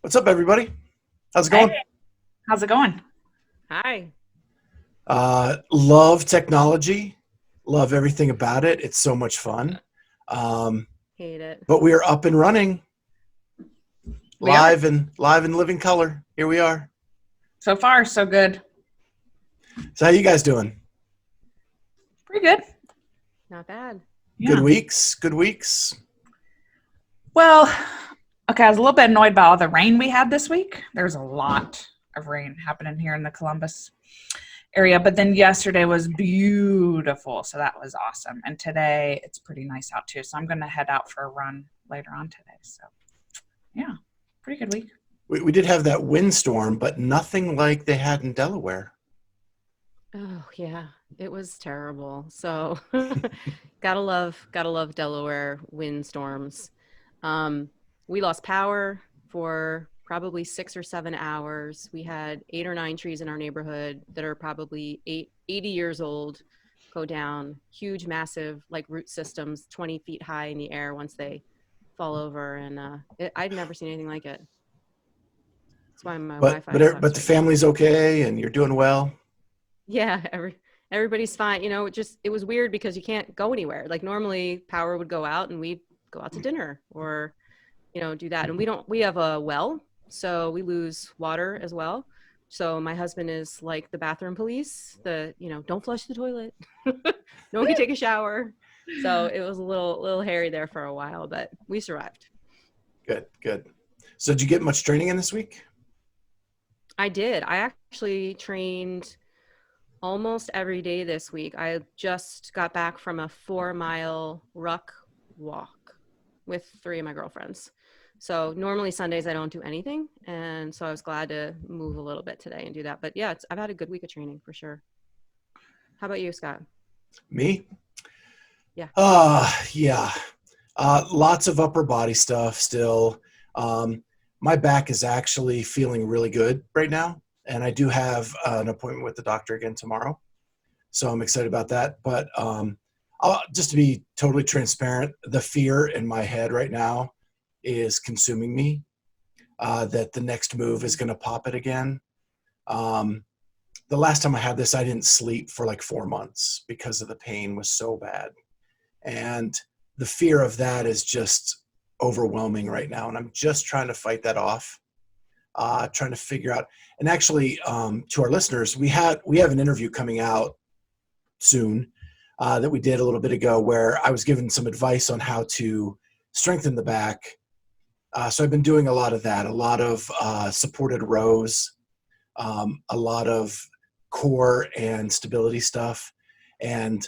What's up, everybody? How's it going? Hey, how's it going? Hi. Love technology. Love everything about it. It's so much fun. Um, Hate it. but we are up and running, We are. live in living color. Here we are. So far, so good. So how you guys doing? Pretty good. Not bad. Good Yeah. weeks. Good weeks. Well, okay, I was a little bit annoyed by all the rain we had this week. There's a lot of rain happening here in the Columbus area, but then yesterday was beautiful, so that was awesome. And today it's pretty nice out too, so I'm going to head out for a run later on today. So, yeah, pretty good week. We did have that windstorm, but nothing like they had in Delaware. Oh yeah, it was terrible. So gotta love Delaware windstorms. We lost power for probably 6 or 7 hours. We had 8 or 9 trees in our neighborhood that are probably 80 years old go down. Huge, massive, like root systems, 20 feet high in the air once they fall over. And I'd never seen anything like it. That's why my But Wi-Fi but sucks but the right now. family's okay, and you're doing well. Yeah, everybody's fine. It was weird because you can't go anywhere. Like normally power would go out and we'd go out to dinner or, do that. And we have a well, so we lose water as well. So my husband is like the bathroom police, don't flush the toilet. No one can take a shower. So it was a little hairy there for a while, but we survived. Good. So did you get much training in this week? I did. I actually trained almost every day this week. I just got back from a 4-mile ruck walk with 3 of my girlfriends. So normally Sundays I don't do anything. And so I was glad to move a little bit today and do that. But yeah, I've had a good week of training for sure. How about you, Scott? Me? Yeah. Yeah. Lots of upper body stuff still. My back is actually feeling really good right now. And I do have an appointment with the doctor again tomorrow. So I'm excited about that. But just to be totally transparent, the fear in my head right now is consuming me, that the next move is going to pop it again. The last time I had this, I didn't sleep for like 4 months because of the pain was so bad. And the fear of that is just overwhelming right now. And I'm just trying to fight that off, trying to figure out. And actually, to our listeners, we have an interview coming out soon that we did a little bit ago where I was given some advice on how to strengthen the back. So I've been doing a lot of that, a lot of supported rows, a lot of core and stability stuff. And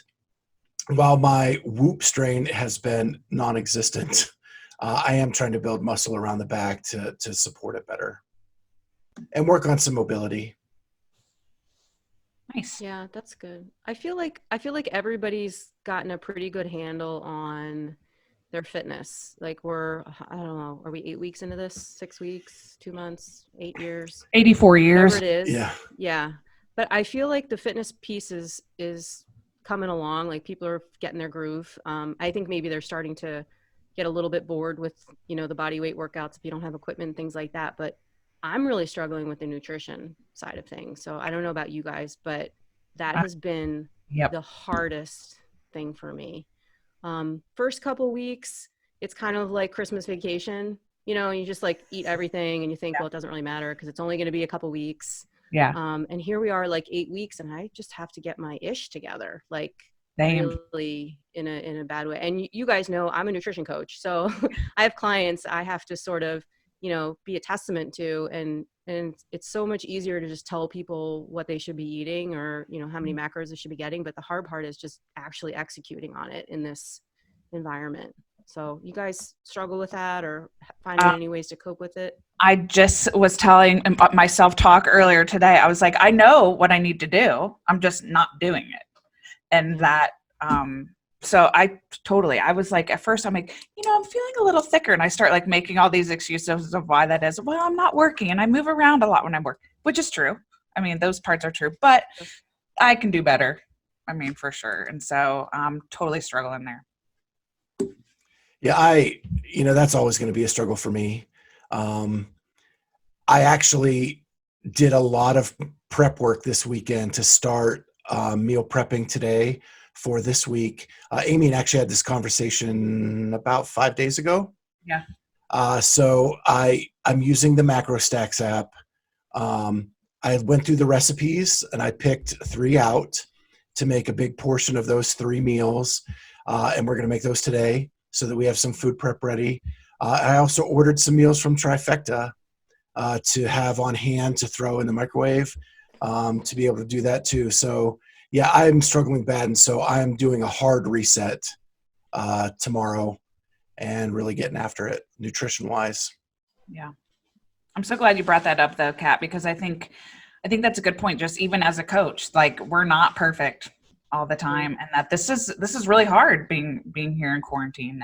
while my whoop strain has been non-existent, I am trying to build muscle around the back to support it better and work on some mobility. Nice. Yeah, that's good. I feel like everybody's gotten a pretty good handle on their fitness. Like I don't know, are we 8 weeks into this? 6 weeks, 2 months, 8 years, 84 whatever years. it is. Yeah. Yeah. But I feel like the fitness piece is coming along. Like people are getting their groove. I think maybe they're starting to get a little bit bored with, the body weight workouts if you don't have equipment and things like that. But I'm really struggling with the nutrition side of things. So I don't know about you guys, but that Uh, has been Yep. the hardest thing for me. First couple weeks, it's kind of like Christmas vacation, you just like eat everything and you think, well, it doesn't really matter because it's only going to be a couple weeks. Yeah. And here we are like 8 weeks and I just have to get my ish together, like Same. really in a bad way. And you guys know I'm a nutrition coach. So I have clients I have to sort of, be a testament to, and it's so much easier to just tell people what they should be eating or, how many macros they should be getting. But the hard part is just actually executing on it in this environment. So you guys struggle with that or finding Uh, any ways to cope with it? I just was telling myself talk earlier today. I was like, I know what I need to do. I'm just not doing it. And Yeah. that, so I was like, at first I'm like, I'm feeling a little thicker. And I start like making all these excuses of why that is. Well, I'm not working and I move around a lot when I work, which is true. I mean, those parts are true, but I can do better. I mean, for sure. And so I'm totally struggling there. Yeah, that's always going to be a struggle for me. Um, I actually did a lot of prep work this weekend to start meal prepping today for this week. Amy and actually had this conversation about 5 days ago. Yeah. So I'm using the MacroStacks app. I went through the recipes and I picked 3 out to make a big portion of those 3 meals. And we're going to make those today so that we have some food prep ready. I also ordered some meals from Trifecta to have on hand to throw in the microwave to be able to do that too. So yeah, I'm struggling bad. And so I'm doing a hard reset tomorrow and really getting after it nutrition wise. Yeah. I'm so glad you brought that up though, Kat, because I think that's a good point. Just even as a coach, like we're not perfect all the time. And that this is really hard being here in quarantine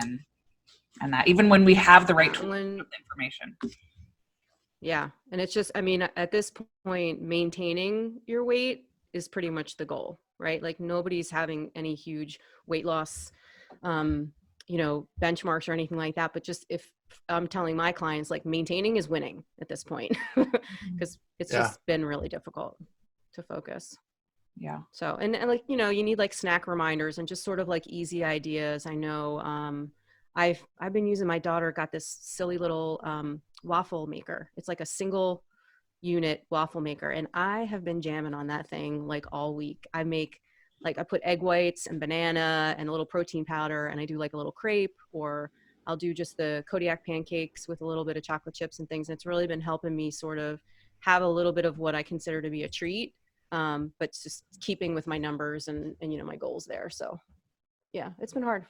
and that even when we have the right tools and information. Yeah. And it's just, I mean, at this point, maintaining your weight is pretty much the goal, right? Like nobody's having any huge weight loss, benchmarks or anything like that. But just if I'm telling my clients, like maintaining is winning at this point, because it's just been really difficult to focus. Yeah. So, and like, you need like snack reminders and just sort of like easy ideas. I know, I've been using, my daughter got this silly little waffle maker. It's like a single unit waffle maker. And I have been jamming on that thing like all week. I put egg whites and banana and a little protein powder, and I do like a little crepe, or I'll do just the Kodiak pancakes with a little bit of chocolate chips and things. And it's really been helping me sort of have a little bit of what I consider to be a treat, but just keeping with my numbers and my goals there. So yeah, it's been hard.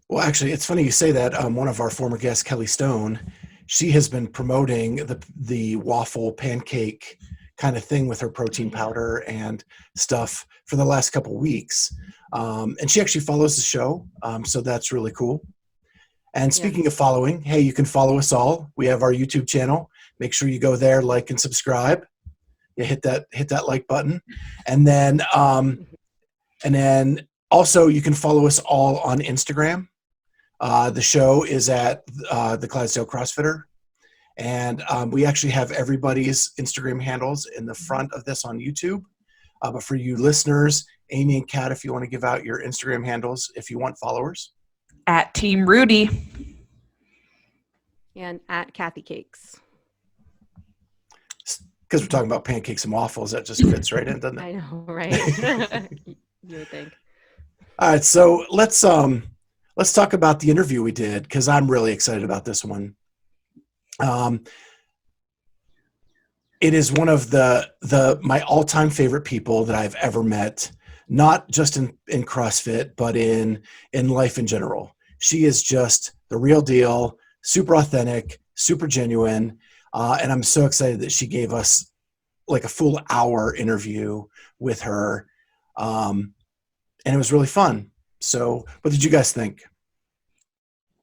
Well, actually, it's funny you say that. One of our former guests, Kelly Stone, she has been promoting the waffle pancake kind of thing with her protein powder and stuff for the last couple of weeks. And she actually follows the show. So that's really cool. And speaking of following, hey, you can follow us all. We have our YouTube channel. Make sure you go there, like and subscribe. You hit that like button. And then also you can follow us all on Instagram. The show is at the Clydesdale CrossFitter. And we actually have everybody's Instagram handles in the front of this on YouTube. But for you listeners, Amy and Kat, if you want to give out your Instagram handles, if you want followers. At Team Rudy. And at Kathy Cakes. Because we're talking about pancakes and waffles, that just fits right in, doesn't it? I know, right? You would think. All right, so let's talk about the interview we did, because I'm really excited about this one. It is one of my all-time favorite people that I've ever met, not just in CrossFit, but in life in general. She is just the real deal, super authentic, super genuine. And I'm so excited that she gave us like a full hour interview with her. And it was really fun. So what did you guys think?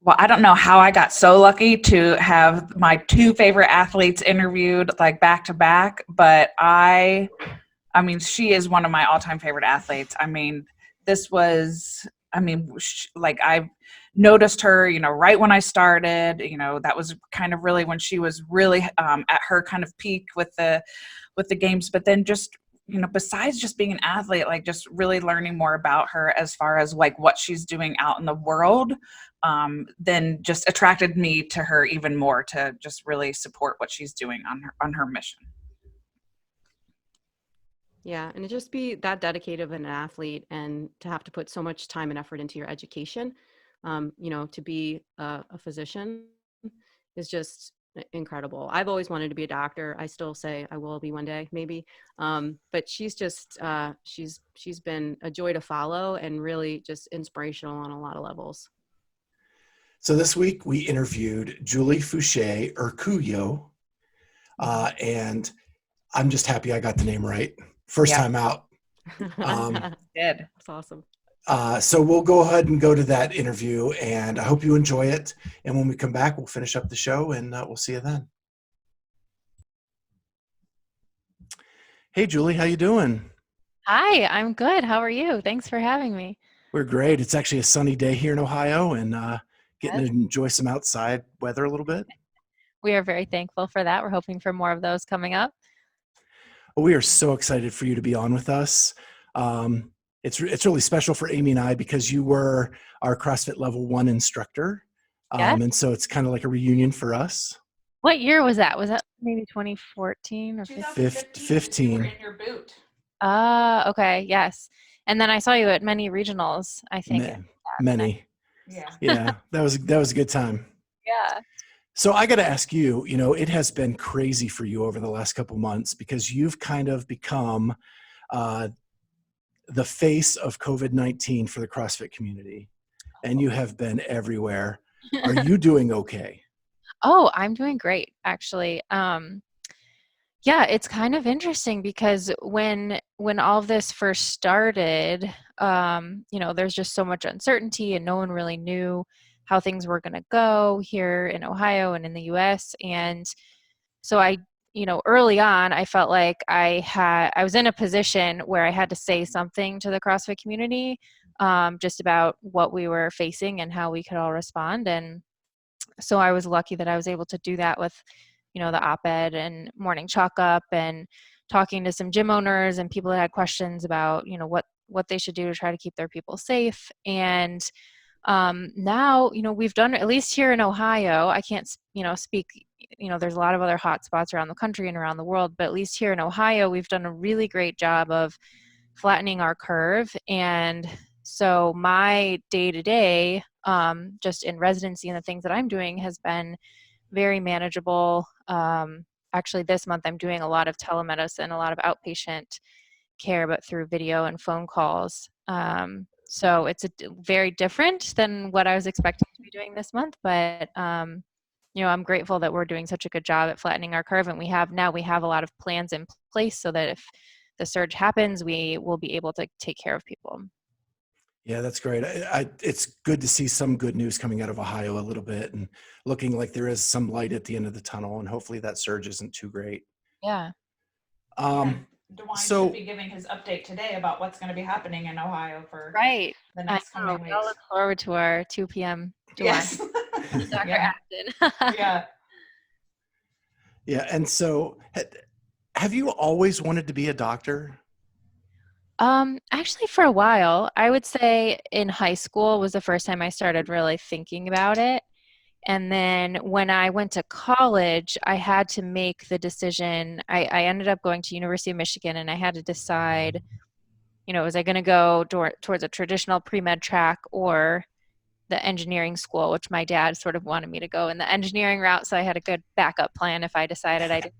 Well, I don't know how I got so lucky to have my 2 favorite athletes interviewed like back to back, but I mean, she is one of my all-time favorite athletes. I mean, like I noticed her, right when I started, that was kind of really when she was really at her kind of peak with the games, but then just, besides just being an athlete, like just really learning more about her as far as like what she's doing out in the world, then just attracted me to her even more to just really support what she's doing on her mission. Yeah. And to just be that dedicated of an athlete and to have to put so much time and effort into your education, to be a physician is just incredible. I've always wanted to be a doctor. I still say I will be one day, maybe. But she's just, she's been a joy to follow and really just inspirational on a lot of levels. So this week we interviewed Julie Foucher, or Kuyo, and I'm just happy I got the name right. First time out. Good. That's awesome. So we'll go ahead and go to that interview, and I hope you enjoy it. And when we come back, we'll finish up the show, and we'll see you then. Hey, Julie, how you doing? Hi, I'm good. How are you? Thanks for having me. We're great. It's actually a sunny day here in Ohio, and getting to enjoy some outside weather a little bit. we are very thankful for that. We're hoping for more of those coming up. We are so excited for you to be on with us. It's really special for Amy and I because you were our CrossFit Level 1 instructor. Yes. And so it's kind of like a reunion for us. What year was that? Was that maybe 2014 or 15. You were in your boot. Okay. Yes. And then I saw you at many regionals, I think. Many. Yeah. Yeah, that was a good time. Yeah. So I got to ask you, it has been crazy for you over the last couple months because you've kind of become the face of COVID-19 for the CrossFit community, and you have been everywhere. Are you doing okay? Oh, I'm doing great, actually. Yeah, it's kind of interesting because when all of this first started, there's just so much uncertainty and no one really knew how things were going to go here in Ohio and in the US. And so early on, I felt like I was in a position where I had to say something to the CrossFit community, just about what we were facing and how we could all respond. And so I was lucky that I was able to do that with, the op-ed and morning chalk up and talking to some gym owners and people that had questions about, what they should do to try to keep their people safe. And now, we've done, at least here in Ohio, I can't, speak, there's a lot of other hot spots around the country and around the world, but at least here in Ohio, we've done a really great job of flattening our curve. And so my day-to-day, just in residency and the things that I'm doing has been very manageable. Actually, this month I'm doing a lot of telemedicine, a lot of outpatient care, but through video and phone calls. So it's very different than what I was expecting to be doing this month, but I'm grateful that we're doing such a good job at flattening our curve, and we have a lot of plans in place so that if the surge happens, we will be able to take care of people. Yeah, that's great. It's good to see some good news coming out of Ohio a little bit and looking like there is some light at the end of the tunnel, and hopefully that surge isn't too great. Yeah. DeWine so- should be giving his update today about what's going to be happening in Ohio for Right. the next coming I weeks. look forward to our 2 p.m. Yes. Dr. Yeah. Acton. Yeah. Yeah, and so have you always wanted to be a doctor? Actually, for a while, I would say in high school was the first time I started really thinking about it. And then when I went to college, I had to make the decision. I ended up going to University of Michigan, and I had to decide, was I going to go towards a traditional pre-med track or the engineering school, which my dad sort of wanted me to go in the engineering route. So I had a good backup plan if I decided I didn't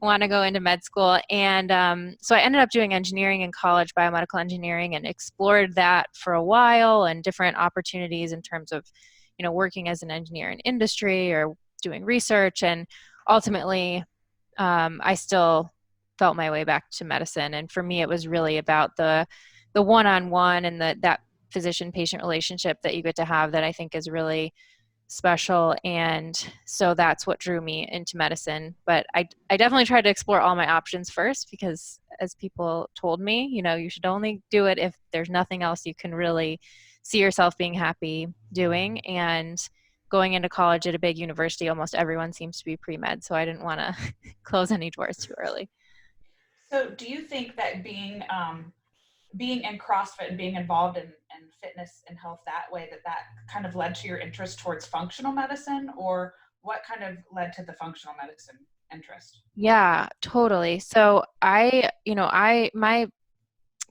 want to go into med school. And so I ended up doing engineering in college, biomedical engineering, and explored that for a while and different opportunities in terms of, working as an engineer in industry or doing research. And ultimately, I still felt my way back to medicine. And for me, it was really about the one-on-one and that physician-patient relationship that you get to have that I think is really special. And so that's what drew me into medicine. But I definitely tried to explore all my options first because, as people told me, you should only do it if there's nothing else you can really see yourself being happy doing. And going into college at a big university, almost everyone seems to be pre-med. So I didn't want to close any doors too early. So do you think that being in CrossFit and being involved in fitness and health that way, that kind of led to your interest towards functional medicine, or what kind of led to the functional medicine interest? Yeah, totally. So my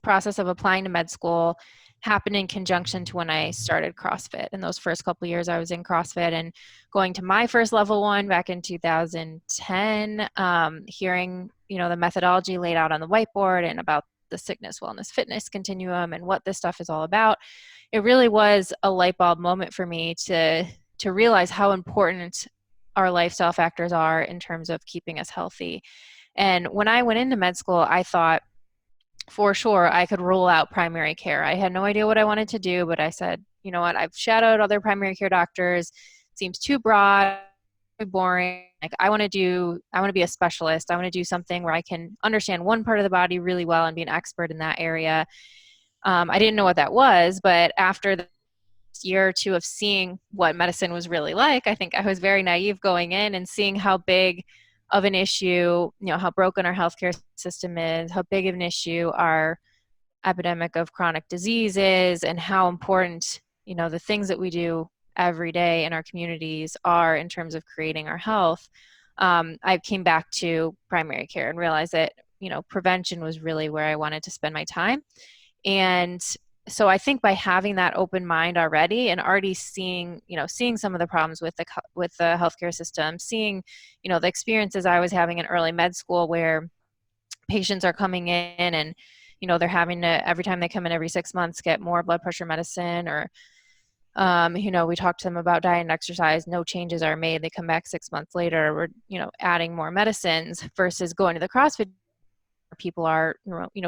process of applying to med school happened in conjunction to when I started CrossFit. In those first couple of years I was in CrossFit and going to my first level 1 back in 2010, hearing, the methodology laid out on the whiteboard and about the sickness, wellness, fitness continuum and what this stuff is all about. It really was a light bulb moment for me to realize how important our lifestyle factors are in terms of keeping us healthy. And when I went into med school, I thought for sure I could rule out primary care. I had no idea what I wanted to do, but I said, you know what, I've shadowed other primary care doctors. It seems too broad, boring. Like I want to be a specialist. I want to do something where I can understand one part of the body really well and be an expert in that area. I didn't know what that was, but after year or two of seeing what medicine was really like, I think I was very naive going in and seeing how big of an issue, how broken our healthcare system is, how big of an issue our epidemic of chronic disease is, and how important, the things that we do every day in our communities are in terms of creating our health. I came back to primary care and realized that, prevention was really where I wanted to spend my time. And so I think by having that open mind already and already seeing some of the problems with the healthcare system, seeing, the experiences I was having in early med school where patients are coming in and, they're having to, every time they come in every 6 months, get more blood pressure medicine, or, we talk to them about diet and exercise, no changes are made. They come back 6 months later, we're, adding more medicines, versus going to the CrossFit, people are,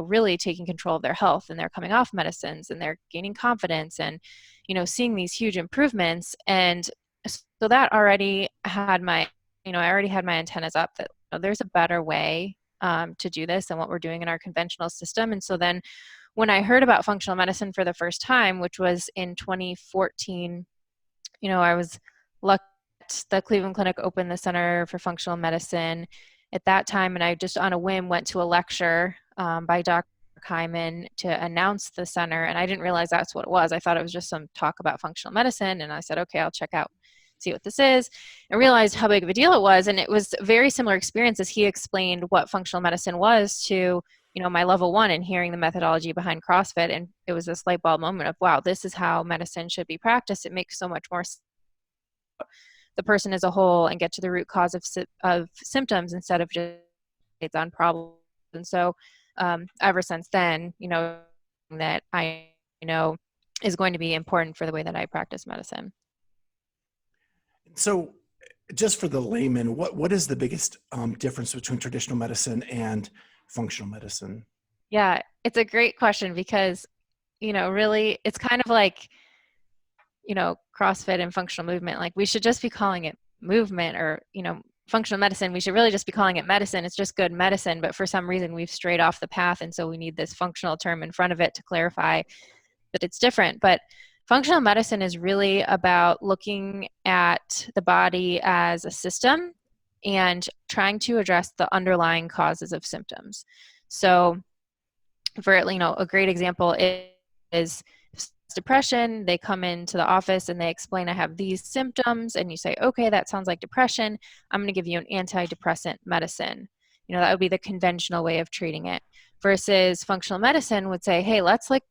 really taking control of their health, and they're coming off medicines and they're gaining confidence and, seeing these huge improvements. And so that already had my, I already had my antennas up that there's a better way to do this than what we're doing in our conventional system. And so then when I heard about functional medicine for the first time, which was in 2014, I was lucky the Cleveland Clinic opened the Center for Functional Medicine at that time, and I just on a whim went to a lecture by Dr. Hyman to announce the center, and I didn't realize that's what it was. I thought it was just some talk about functional medicine, and I said, okay, I'll check out, see what this is, and realized how big of a deal it was. And it was a very similar experience as he explained what functional medicine was to my level 1, and hearing the methodology behind CrossFit. And it was this light bulb moment of, wow, this is how medicine should be practiced. It makes so much more sense the person as a whole and get to the root cause of symptoms instead of just it's on problems. And so ever since then, that I is going to be important for the way that I practice medicine. So just for the layman, what is the biggest difference between traditional medicine and functional medicine? Yeah, it's a great question because, really it's kind of like, CrossFit and functional movement, like we should just be calling it movement, or, functional medicine, we should really just be calling it medicine. It's just good medicine. But for some reason we've strayed off the path. And so we need this functional term in front of it to clarify that it's different. But functional medicine is really about looking at the body as a system and trying to address the underlying causes of symptoms. So for, a great example is depression. They come into the office and they explain, I have these symptoms, and you say, okay, that sounds like depression. I'm going to give you an antidepressant medicine. That would be the conventional way of treating it. Versus functional medicine would say, hey, let's take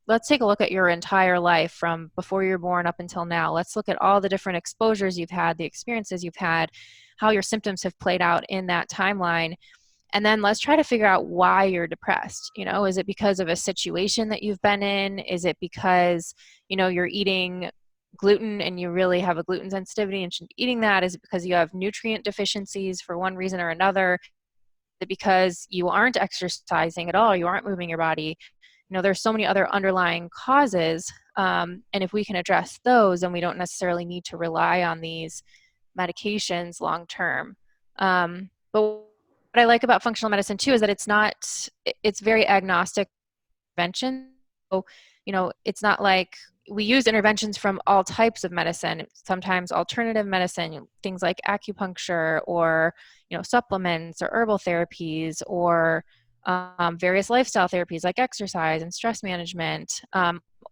a look at your entire life from before you're born up until now. Let's look at all the different exposures you've had, the experiences you've had, how your symptoms have played out in that timeline. And then let's try to figure out why you're depressed. Is it because of a situation that you've been in? Is it because, you're eating gluten and you really have a gluten sensitivity and shouldn't be eating that? Is it because you have nutrient deficiencies for one reason or another? Is it because you aren't exercising at all? You aren't moving your body? There's so many other underlying causes. And if we can address those, then we don't necessarily need to rely on these medications long term. But what I like about functional medicine too is that it's very agnostic intervention. So, it's not like we use interventions from all types of medicine, sometimes alternative medicine, things like acupuncture or, supplements or herbal therapies or various lifestyle therapies like exercise and stress management,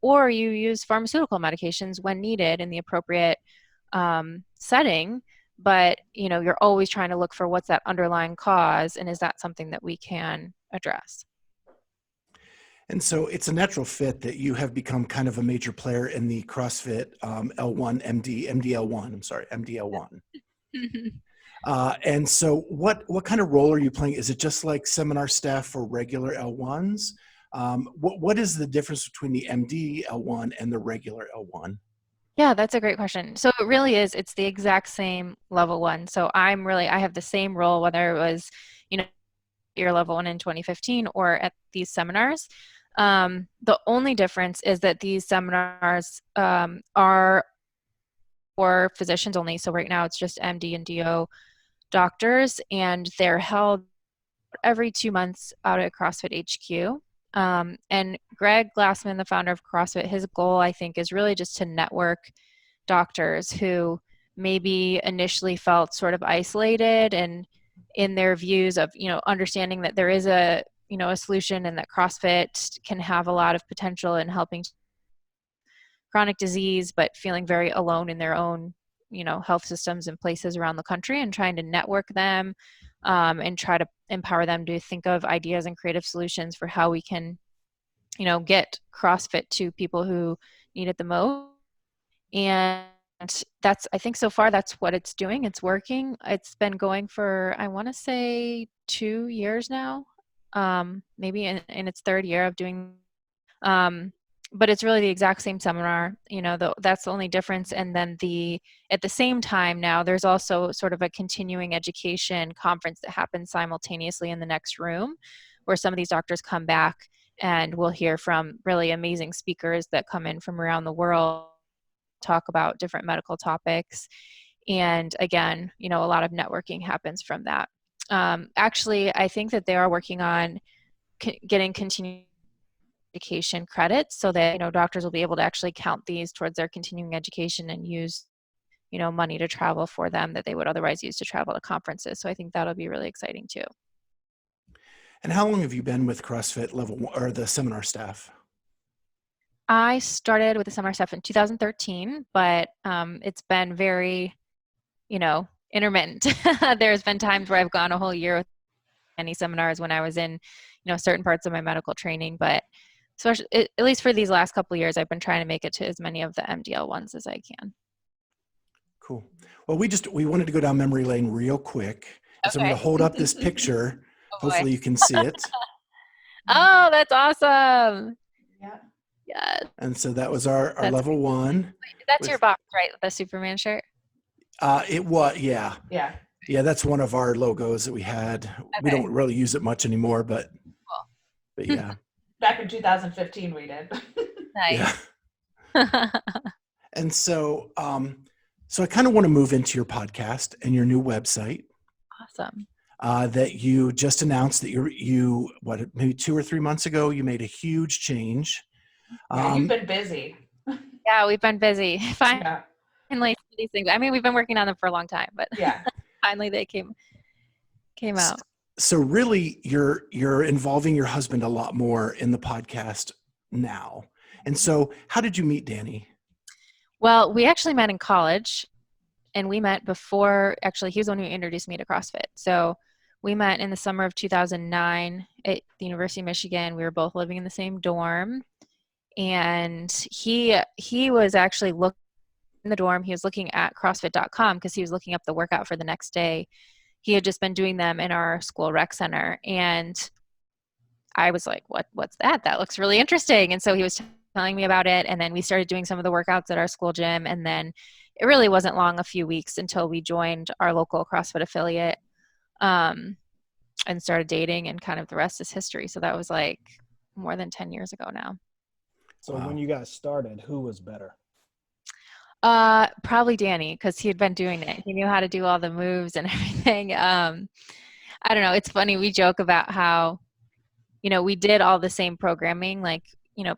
or you use pharmaceutical medications when needed in the appropriate setting. But, you're always trying to look for what's that underlying cause, and is that something that we can address? And so it's a natural fit that you have become kind of a major player in the CrossFit L1 MD-L1. And so what kind of role are you playing? Is it just like seminar staff for regular L1s? What is the difference between the MD-L1 and the regular L1? Yeah, that's a great question. So it really is, it's the exact same level 1. So I have the same role, whether it was, your level 1 in 2015 or at these seminars. The only difference is that these seminars are for physicians only. So right now it's just MD and DO doctors, and they're held every 2 months out at CrossFit HQ. And Greg Glassman, the founder of CrossFit, his goal, I think, is really just to network doctors who maybe initially felt sort of isolated and in their views of, understanding that there is a solution and that CrossFit can have a lot of potential in helping chronic disease, but feeling very alone in their own, health systems and places around the country, and trying to network them and try to empower them to think of ideas and creative solutions for how we can, get CrossFit to people who need it the most. And I think so far that's what it's doing. It's working. It's been going for, I want to say 2 years now, maybe in its third year of doing, but it's really the exact same seminar, that's the only difference. And then at the same time now, there's also sort of a continuing education conference that happens simultaneously in the next room, where some of these doctors come back and we'll hear from really amazing speakers that come in from around the world, talk about different medical topics. And again, a lot of networking happens from that. Actually, I think that they are working on getting continuing education credits so that, doctors will be able to actually count these towards their continuing education and use, money to travel for them that they would otherwise use to travel to conferences. So I think that'll be really exciting too. And how long have you been with CrossFit level or the seminar staff? I started with the seminar staff in 2013, but it's been very, intermittent. There's been times where I've gone a whole year with any seminars when I was in, certain parts of my medical training. But especially, at least for these last couple of years, I've been trying to make it to as many of the MD-L1s as I can. Cool. Well, we wanted to go down memory lane real quick. Okay. So I'm going to hold up this picture. Hopefully you can see it. Oh, that's awesome. Yeah. Yeah. And so that was our level one. That's your box, right? The Superman shirt? It was, yeah. Yeah. Yeah, that's one of our logos that we had. Okay. We don't really use it much anymore, but yeah. Back in 2015 we did. Nice. Yeah. And so I kind of want to move into your podcast and your new website. Awesome. That you just announced that maybe 2 or 3 months ago, you made a huge change. Yeah, you've been busy. Yeah, we've been busy. Finally, these things. I mean, we've been working on them for a long time, but yeah, finally they came out. So really, you're involving your husband a lot more in the podcast now. And so, how did you meet Dani? Well, we actually met in college, and we met before. Actually, he was the one who introduced me to CrossFit. So we met in the summer of 2009 at the University of Michigan. We were both living in the same dorm. And he was actually looking in the dorm. He was looking at CrossFit.com because he was looking up the workout for the next day. He had just been doing them in our school rec center. And I was like, what's that? That looks really interesting. And so he was telling me about it. And then we started doing some of the workouts at our school gym. And then it really wasn't long, a few weeks, until we joined our local CrossFit affiliate and started dating, and kind of the rest is history. So that was like more than 10 years ago now. So when you guys started, who was better? Probably Dani, because he had been doing it. He knew how to do all the moves and everything. I don't know. It's funny. We joke about how, we did all the same programming. Like,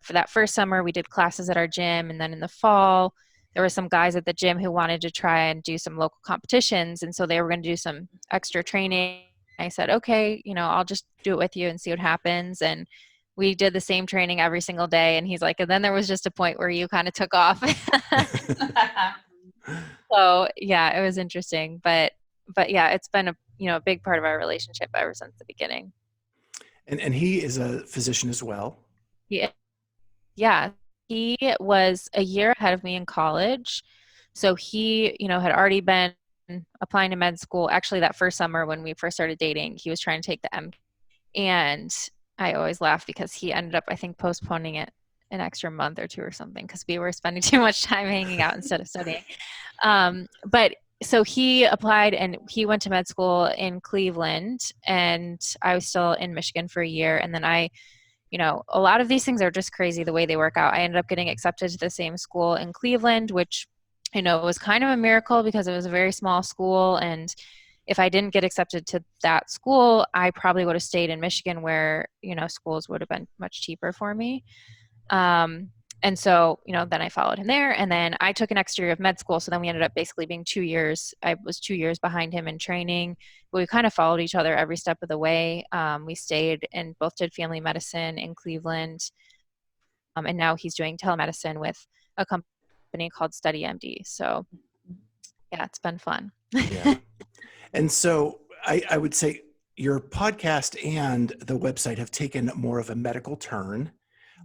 for that first summer, we did classes at our gym. And then in the fall, there were some guys at the gym who wanted to try and do some local competitions. And so they were going to do some extra training. I said, okay, I'll just do it with you and see what happens. And we did the same training every single day. And he's like, and then there was just a point where you kind of took off. So yeah, it was interesting, but yeah, it's been a big part of our relationship ever since the beginning. And he is a physician as well. Yeah. He was a year ahead of me in college. So he, had already been applying to med school. Actually, that first summer when we first started dating, he was trying to take the MD. And I always laugh because he ended up, I think, postponing it an extra month or two or something because we were spending too much time hanging out instead of studying. But so he applied and he went to med school in Cleveland, and I was still in Michigan for a year. And then a lot of these things are just crazy the way they work out. I ended up getting accepted to the same school in Cleveland, which, was kind of a miracle because it was a very small school, and if I didn't get accepted to that school, I probably would have stayed in Michigan where, schools would have been much cheaper for me. And so, then I followed him there, and then I took an extra year of med school. So then we ended up basically being 2 years. I was 2 years behind him in training. We kind of followed each other every step of the way. We stayed and both did family medicine in Cleveland. And now he's doing telemedicine with a company called Study MD. So yeah, it's been fun. Yeah. And so I would say your podcast and the website have taken more of a medical turn.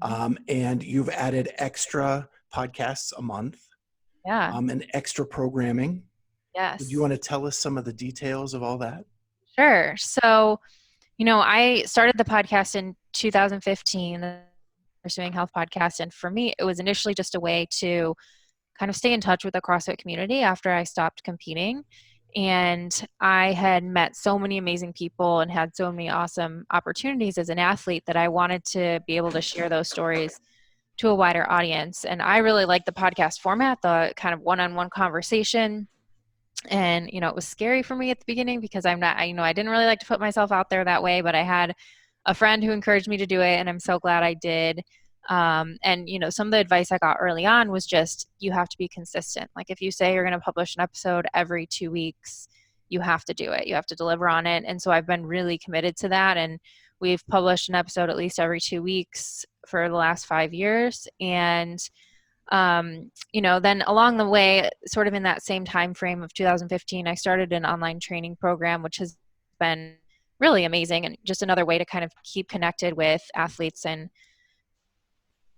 And you've added extra podcasts a month. Yeah. And extra programming. Yes. Do you want to tell us some of the details of all that? Sure. So, I started the podcast in 2015, the Pursuing Health podcast. And for me, it was initially just a way to kind of stay in touch with the CrossFit community after I stopped competing. And I had met so many amazing people and had so many awesome opportunities as an athlete that I wanted to be able to share those stories to a wider audience. And I really like the podcast format, the kind of one-on-one conversation. And, it was scary for me at the beginning because I didn't really like to put myself out there that way, but I had a friend who encouraged me to do it, and I'm so glad I did. And, some of the advice I got early on was just, you have to be consistent. Like if you say you're going to publish an episode every 2 weeks, you have to do it. You have to deliver on it. And so I've been really committed to that. And we've published an episode at least every 2 weeks for the last 5 years. And, then along the way, sort of in that same time frame of 2015, I started an online training program, which has been really amazing and just another way to kind of keep connected with athletes and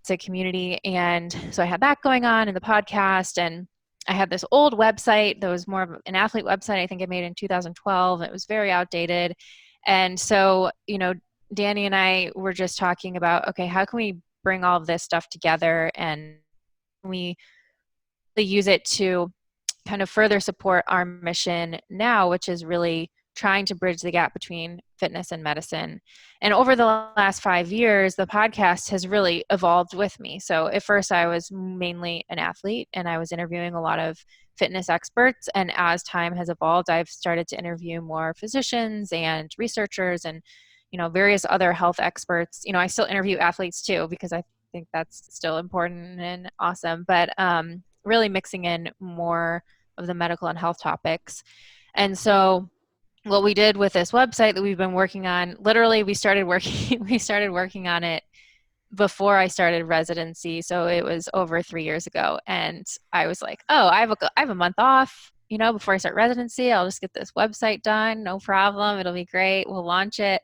the community. And so I had that going on in the podcast, and I had this old website that was more of an athlete website. I think I made in 2012. It was very outdated. And so, Dani and I were just talking about, okay, how can we bring all of this stuff together and we use it to kind of further support our mission now, which is really trying to bridge the gap between fitness and medicine. And over the last 5 years, the podcast has really evolved with me. So at first I was mainly an athlete and I was interviewing a lot of fitness experts. And as time has evolved, I've started to interview more physicians and researchers and, various other health experts. I still interview athletes too, because I think that's still important and awesome, but really mixing in more of the medical and health topics. And so what we did with this website that we've been working on, literally we started working on it before I started residency. So it was over 3 years ago. And I was like, oh, I have a month off, before I start residency. I'll just get this website done. No problem. It'll be great. We'll launch it.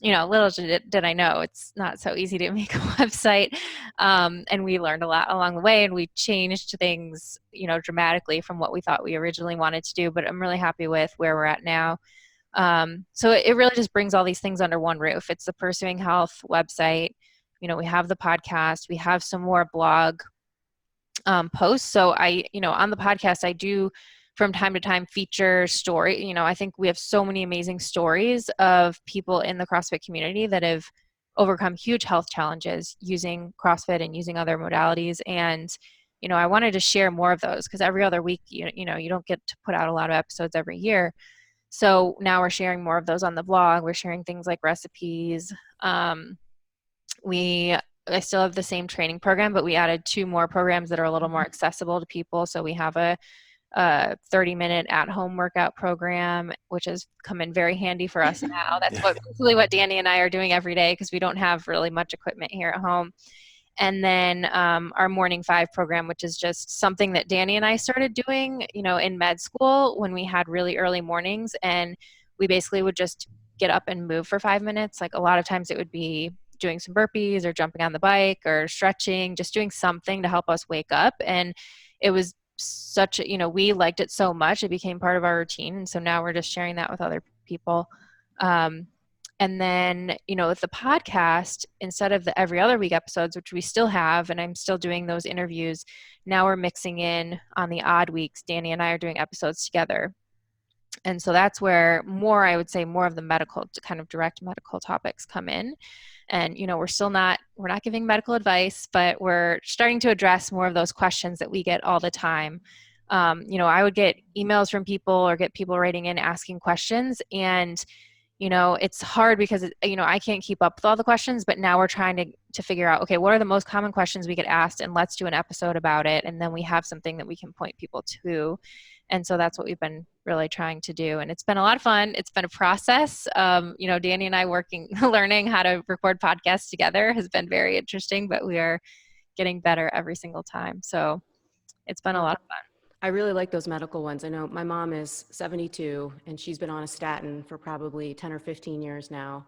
Little did I know it's not so easy to make a website. And we learned a lot along the way, and we changed things, dramatically from what we thought we originally wanted to do, but I'm really happy with where we're at now. So it really just brings all these things under one roof. It's the Pursuing Health website. We have the podcast, we have some more blog posts. So on the podcast, I do from time to time feature story. I think we have so many amazing stories of people in the CrossFit community that have overcome huge health challenges using CrossFit and using other modalities. And, I wanted to share more of those because every other week, you don't get to put out a lot of episodes every year. So now we're sharing more of those on the blog. We're sharing things like recipes. I still have the same training program, but we added 2 more programs that are a little more accessible to people. So we have a 30-minute at-home workout program, which has come in very handy for us now. That's basically what Dani and I are doing every day because we don't have really much equipment here at home. And then our Morning 5 program, which is just something that Dani and I started doing, in med school when we had really early mornings, and we basically would just get up and move for 5 minutes. Like a lot of times it would be doing some burpees or jumping on the bike or stretching, just doing something to help us wake up. And it was we liked it so much, it became part of our routine. And so now we're just sharing that with other people. And then, with the podcast, instead of the every other week episodes, which we still have, and I'm still doing those interviews, now we're mixing in on the odd weeks. Dani and I are doing episodes together. And so that's where I would say more of the medical, kind of direct medical topics come in. And, we're not giving medical advice, but we're starting to address more of those questions that we get all the time I would get emails from people or get people writing in asking questions, and it's hard because I can't keep up with all the questions, but now we're trying to figure out, okay, what are the most common questions we get asked, and let's do an episode about it, and then we have something that we can point people to. And so that's what we've been really trying to do, and it's been a lot of fun. It's been a process. Dani and I learning how to record podcasts together has been very interesting, but we are getting better every single time. So it's been a lot of fun. I really like those medical ones. I know my mom is 72 and she's been on a statin for probably 10 or 15 years now.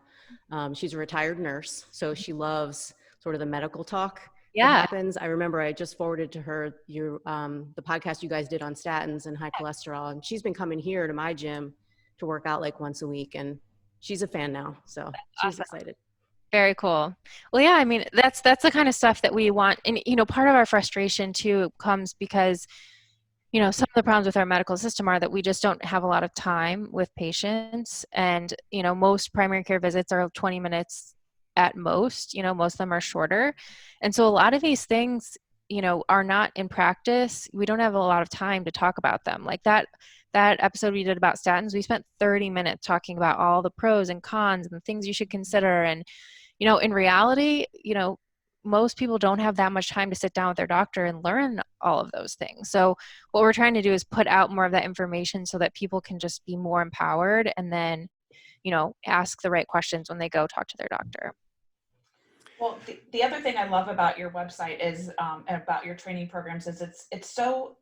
She's a retired nurse, so she loves sort of the medical talk that happens. I remember I just forwarded to her the podcast you guys did on statins and high cholesterol, and she's been coming here to my gym to work out like once a week, and she's a fan now, so she's excited. Very cool. Well, yeah, I mean, that's the kind of stuff that we want. And, part of our frustration too comes because some of the problems with our medical system are that we just don't have a lot of time with patients. And, most primary care visits are 20 minutes at most, most of them are shorter. And so a lot of these things, are not in practice. We don't have a lot of time to talk about them. Like that episode we did about statins, we spent 30 minutes talking about all the pros and cons and the things you should consider. And, in reality, most people don't have that much time to sit down with their doctor and learn all of those things. So what we're trying to do is put out more of that information so that people can just be more empowered and then, ask the right questions when they go talk to their doctor. Well, the other thing I love about your website is, and about your training programs is it's so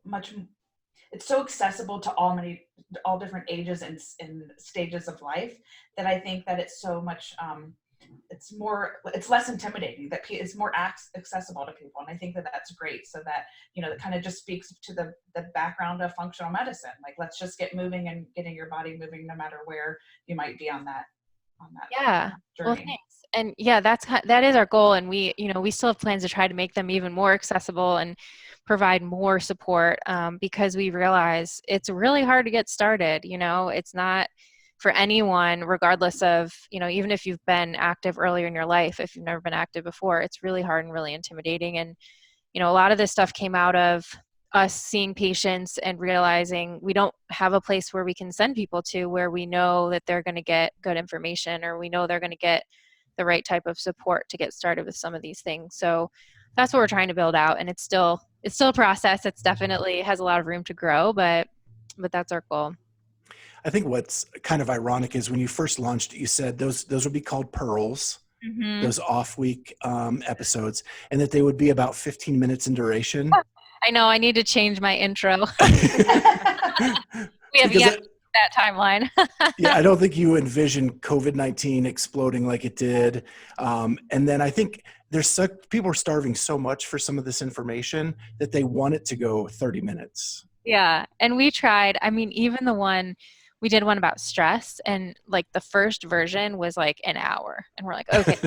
accessible to all different ages and stages of life, that I think that it's so much, it's less intimidating, that it's more accessible to people. And I think that that's great. So that, that kind of just speaks to the background of functional medicine. Like, let's just get moving and getting your body moving no matter where you might be on that journey. Well, thanks. And yeah, that is our goal. And we still have plans to try to make them even more accessible and provide more support, because we realize it's really hard to get started. It's not for anyone, regardless of, even if you've been active earlier in your life, if you've never been active before, it's really hard and really intimidating. And, a lot of this stuff came out of us seeing patients and realizing we don't have a place where we can send people to where we know that they're going to get good information, or we know they're going to get the right type of support to get started with some of these things. So that's what we're trying to build out. And it's still a process. It's definitely has a lot of room to grow, but that's our goal. I think what's kind of ironic is when you first launched it, you said those would be called pearls, those off-week episodes, and that they would be about 15 minutes in duration. I know. I need to change my intro. We have yet that timeline. Yeah, I don't think you envisioned COVID-19 exploding like it did. And then I think people are starving so much for some of this information that they want it to go 30 minutes. Yeah. And we tried, even we did one about stress, and like the first version was like an hour, and we're like, okay,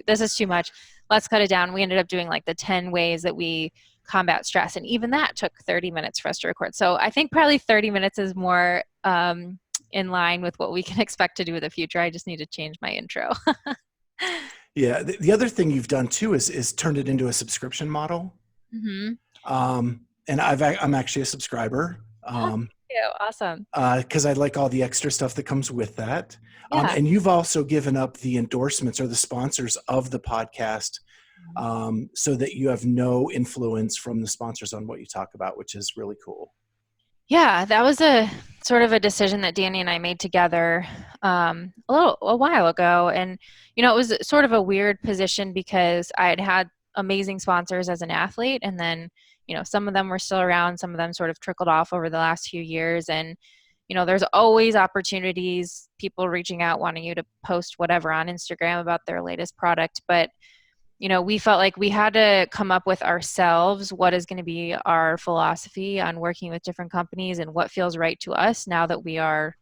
this is too much. Let's cut it down. We ended up doing like the 10 ways that we combat stress. And even that took 30 minutes for us to record. So I think probably 30 minutes is more in line with what we can expect to do in the future. I just need to change my intro. Yeah. The other thing you've done too is turned it into a subscription model. Mm-hmm. And I'm actually a subscriber. Awesome. Because I like all the extra stuff that comes with that. Yeah. And you've also given up the endorsements or the sponsors of the podcast, so that you have no influence from the sponsors on what you talk about, which is really cool. Yeah, that was a sort of a decision that Dani and I made together a while ago. And, it was sort of a weird position because I had amazing sponsors as an athlete. And then, some of them were still around, some of them sort of trickled off over the last few years. And, there's always opportunities, people reaching out, wanting you to post whatever on Instagram about their latest product. But, we felt like we had to come up with ourselves what is going to be our philosophy on working with different companies and what feels right to us now that we are,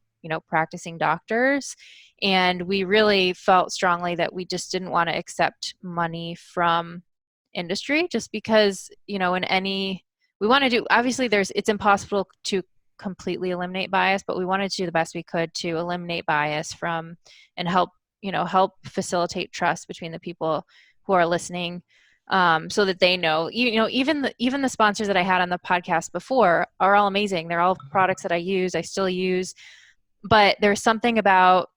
practicing doctors. And we really felt strongly that we just didn't want to accept money from industry just because, we want to do, obviously it's impossible to completely eliminate bias, but we wanted to do the best we could to eliminate bias from and help facilitate trust between the people who are listening so that they know, even the sponsors that I had on the podcast before are all amazing. They're all products that I still use, but there's something about,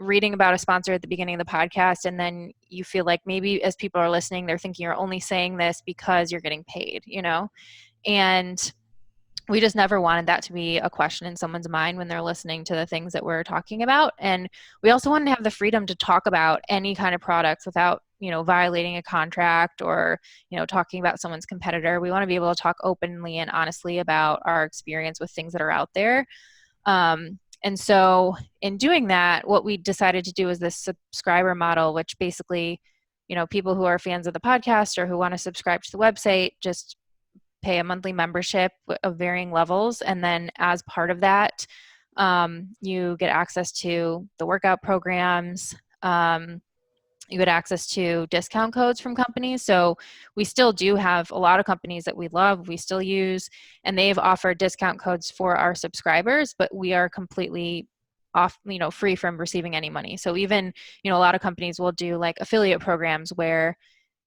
reading about a sponsor at the beginning of the podcast, and then you feel like maybe as people are listening, they're thinking you're only saying this because you're getting paid, and we just never wanted that to be a question in someone's mind when they're listening to the things that we're talking about. And we also wanted to have the freedom to talk about any kind of products without, violating a contract or, talking about someone's competitor. We want to be able to talk openly and honestly about our experience with things that are out there. And so in doing that, what we decided to do is this subscriber model, which basically, people who are fans of the podcast or who want to subscribe to the website just pay a monthly membership of varying levels. And then as part of that, you get access to the workout programs. You get access to discount codes from companies. So we still do have a lot of companies that we love, we still use, and they've offered discount codes for our subscribers, but we are completely off, free from receiving any money. So even, a lot of companies will do like affiliate programs where,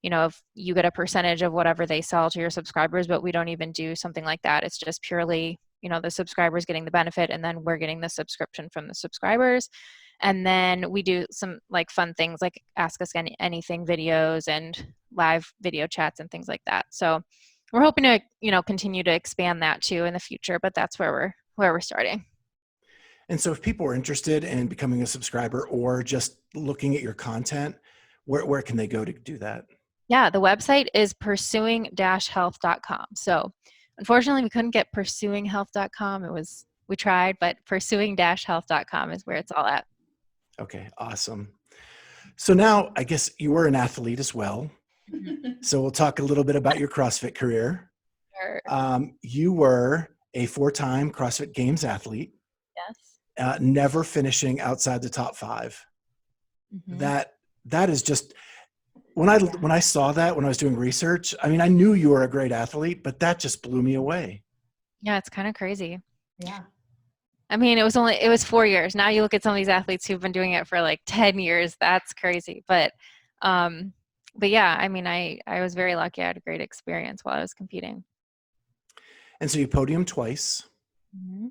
if you get a percentage of whatever they sell to your subscribers, but we don't even do something like that. It's just purely, the subscribers getting the benefit, and then we're getting the subscription from the subscribers. And then we do some like fun things like Ask Us Anything videos and live video chats and things like that. So we're hoping to, continue to expand that too in the future, but that's where we're starting. And so if people are interested in becoming a subscriber or just looking at your content, where can they go to do that? Yeah, the website is pursuing-health.com. So unfortunately we couldn't get pursuinghealth.com. We tried, but pursuing-health.com is where it's all at. Okay, awesome. So now I guess you were an athlete as well. So we'll talk a little bit about your CrossFit career. Sure. You were a 4-time CrossFit Games athlete. Yes. Never finishing outside the top 5. Mm-hmm. That is just, when I saw that, when I was doing research, I mean, I knew you were a great athlete, but that just blew me away. Yeah, it's kind of crazy. Yeah. I mean, it was 4 years. Now you look at some of these athletes who've been doing it for like 10 years. That's crazy. But yeah, I mean, I was very lucky. I had a great experience while I was competing. And so you podiumed twice. Mm-hmm.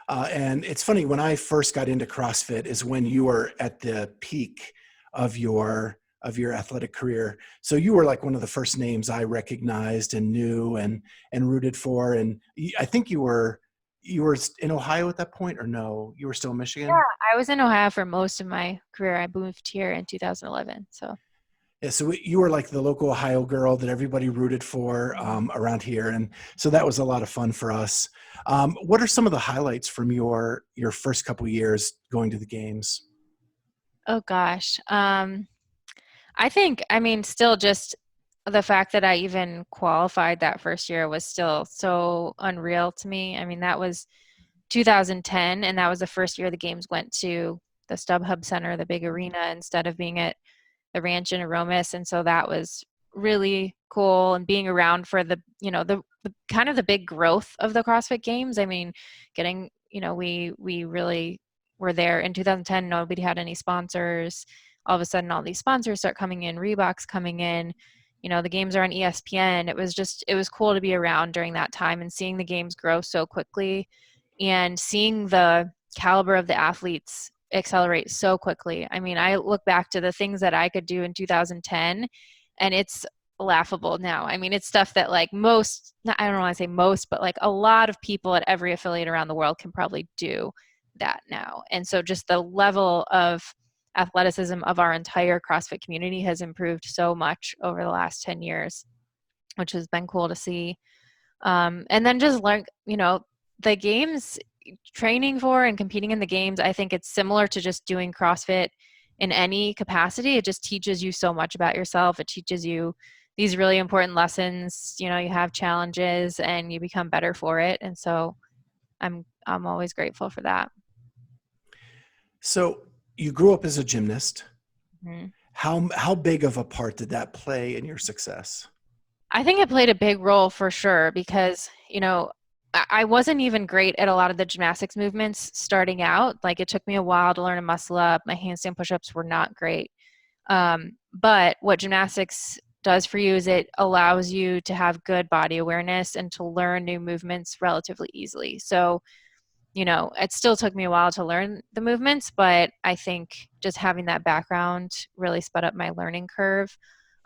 And it's funny, when I first got into CrossFit is when you were at the peak of your athletic career. So you were like one of the first names I recognized and knew and rooted for. And I think you were in Ohio at that point, or no? You were still in Michigan? Yeah, I was in Ohio for most of my career. I moved here in 2011. So. Yeah, so you were like the local Ohio girl that everybody rooted for around here. And so that was a lot of fun for us. What are some of the highlights from your first couple years going to the games? Oh gosh. I think, still just the fact that I even qualified that first year was still so unreal to me. I mean, that was 2010, and that was the first year the games went to the StubHub Center, the big arena, instead of being at the ranch in Aromas. And so that was really cool, and being around for the kind of the big growth of the CrossFit Games. I mean, we really were there in 2010. Nobody had any sponsors. All of a sudden, all these sponsors start coming in, Reebok's coming in, the games are on ESPN. It was cool to be around during that time and seeing the games grow so quickly and seeing the caliber of the athletes accelerate so quickly. I mean, I look back to the things that I could do in 2010 and it's laughable now. I mean, it's stuff that like I don't want to say most, but like a lot of people at every affiliate around the world can probably do that now. And so just the level of athleticism of our entire CrossFit community has improved so much over the last 10 years, which has been cool to see. And then just learn, the games, training for and competing in the games, I think it's similar to just doing CrossFit in any capacity. It just teaches you so much about yourself. It teaches you these really important lessons. You have challenges and you become better for it. And so I'm always grateful for that. So you grew up as a gymnast. Mm-hmm. How big of a part did that play in your success? I think it played a big role for sure because, I wasn't even great at a lot of the gymnastics movements starting out. Like it took me a while to learn to muscle up. My handstand push-ups were not great. But what gymnastics does for you is it allows you to have good body awareness and to learn new movements relatively easily. So, it still took me a while to learn the movements, but I think just having that background really sped up my learning curve.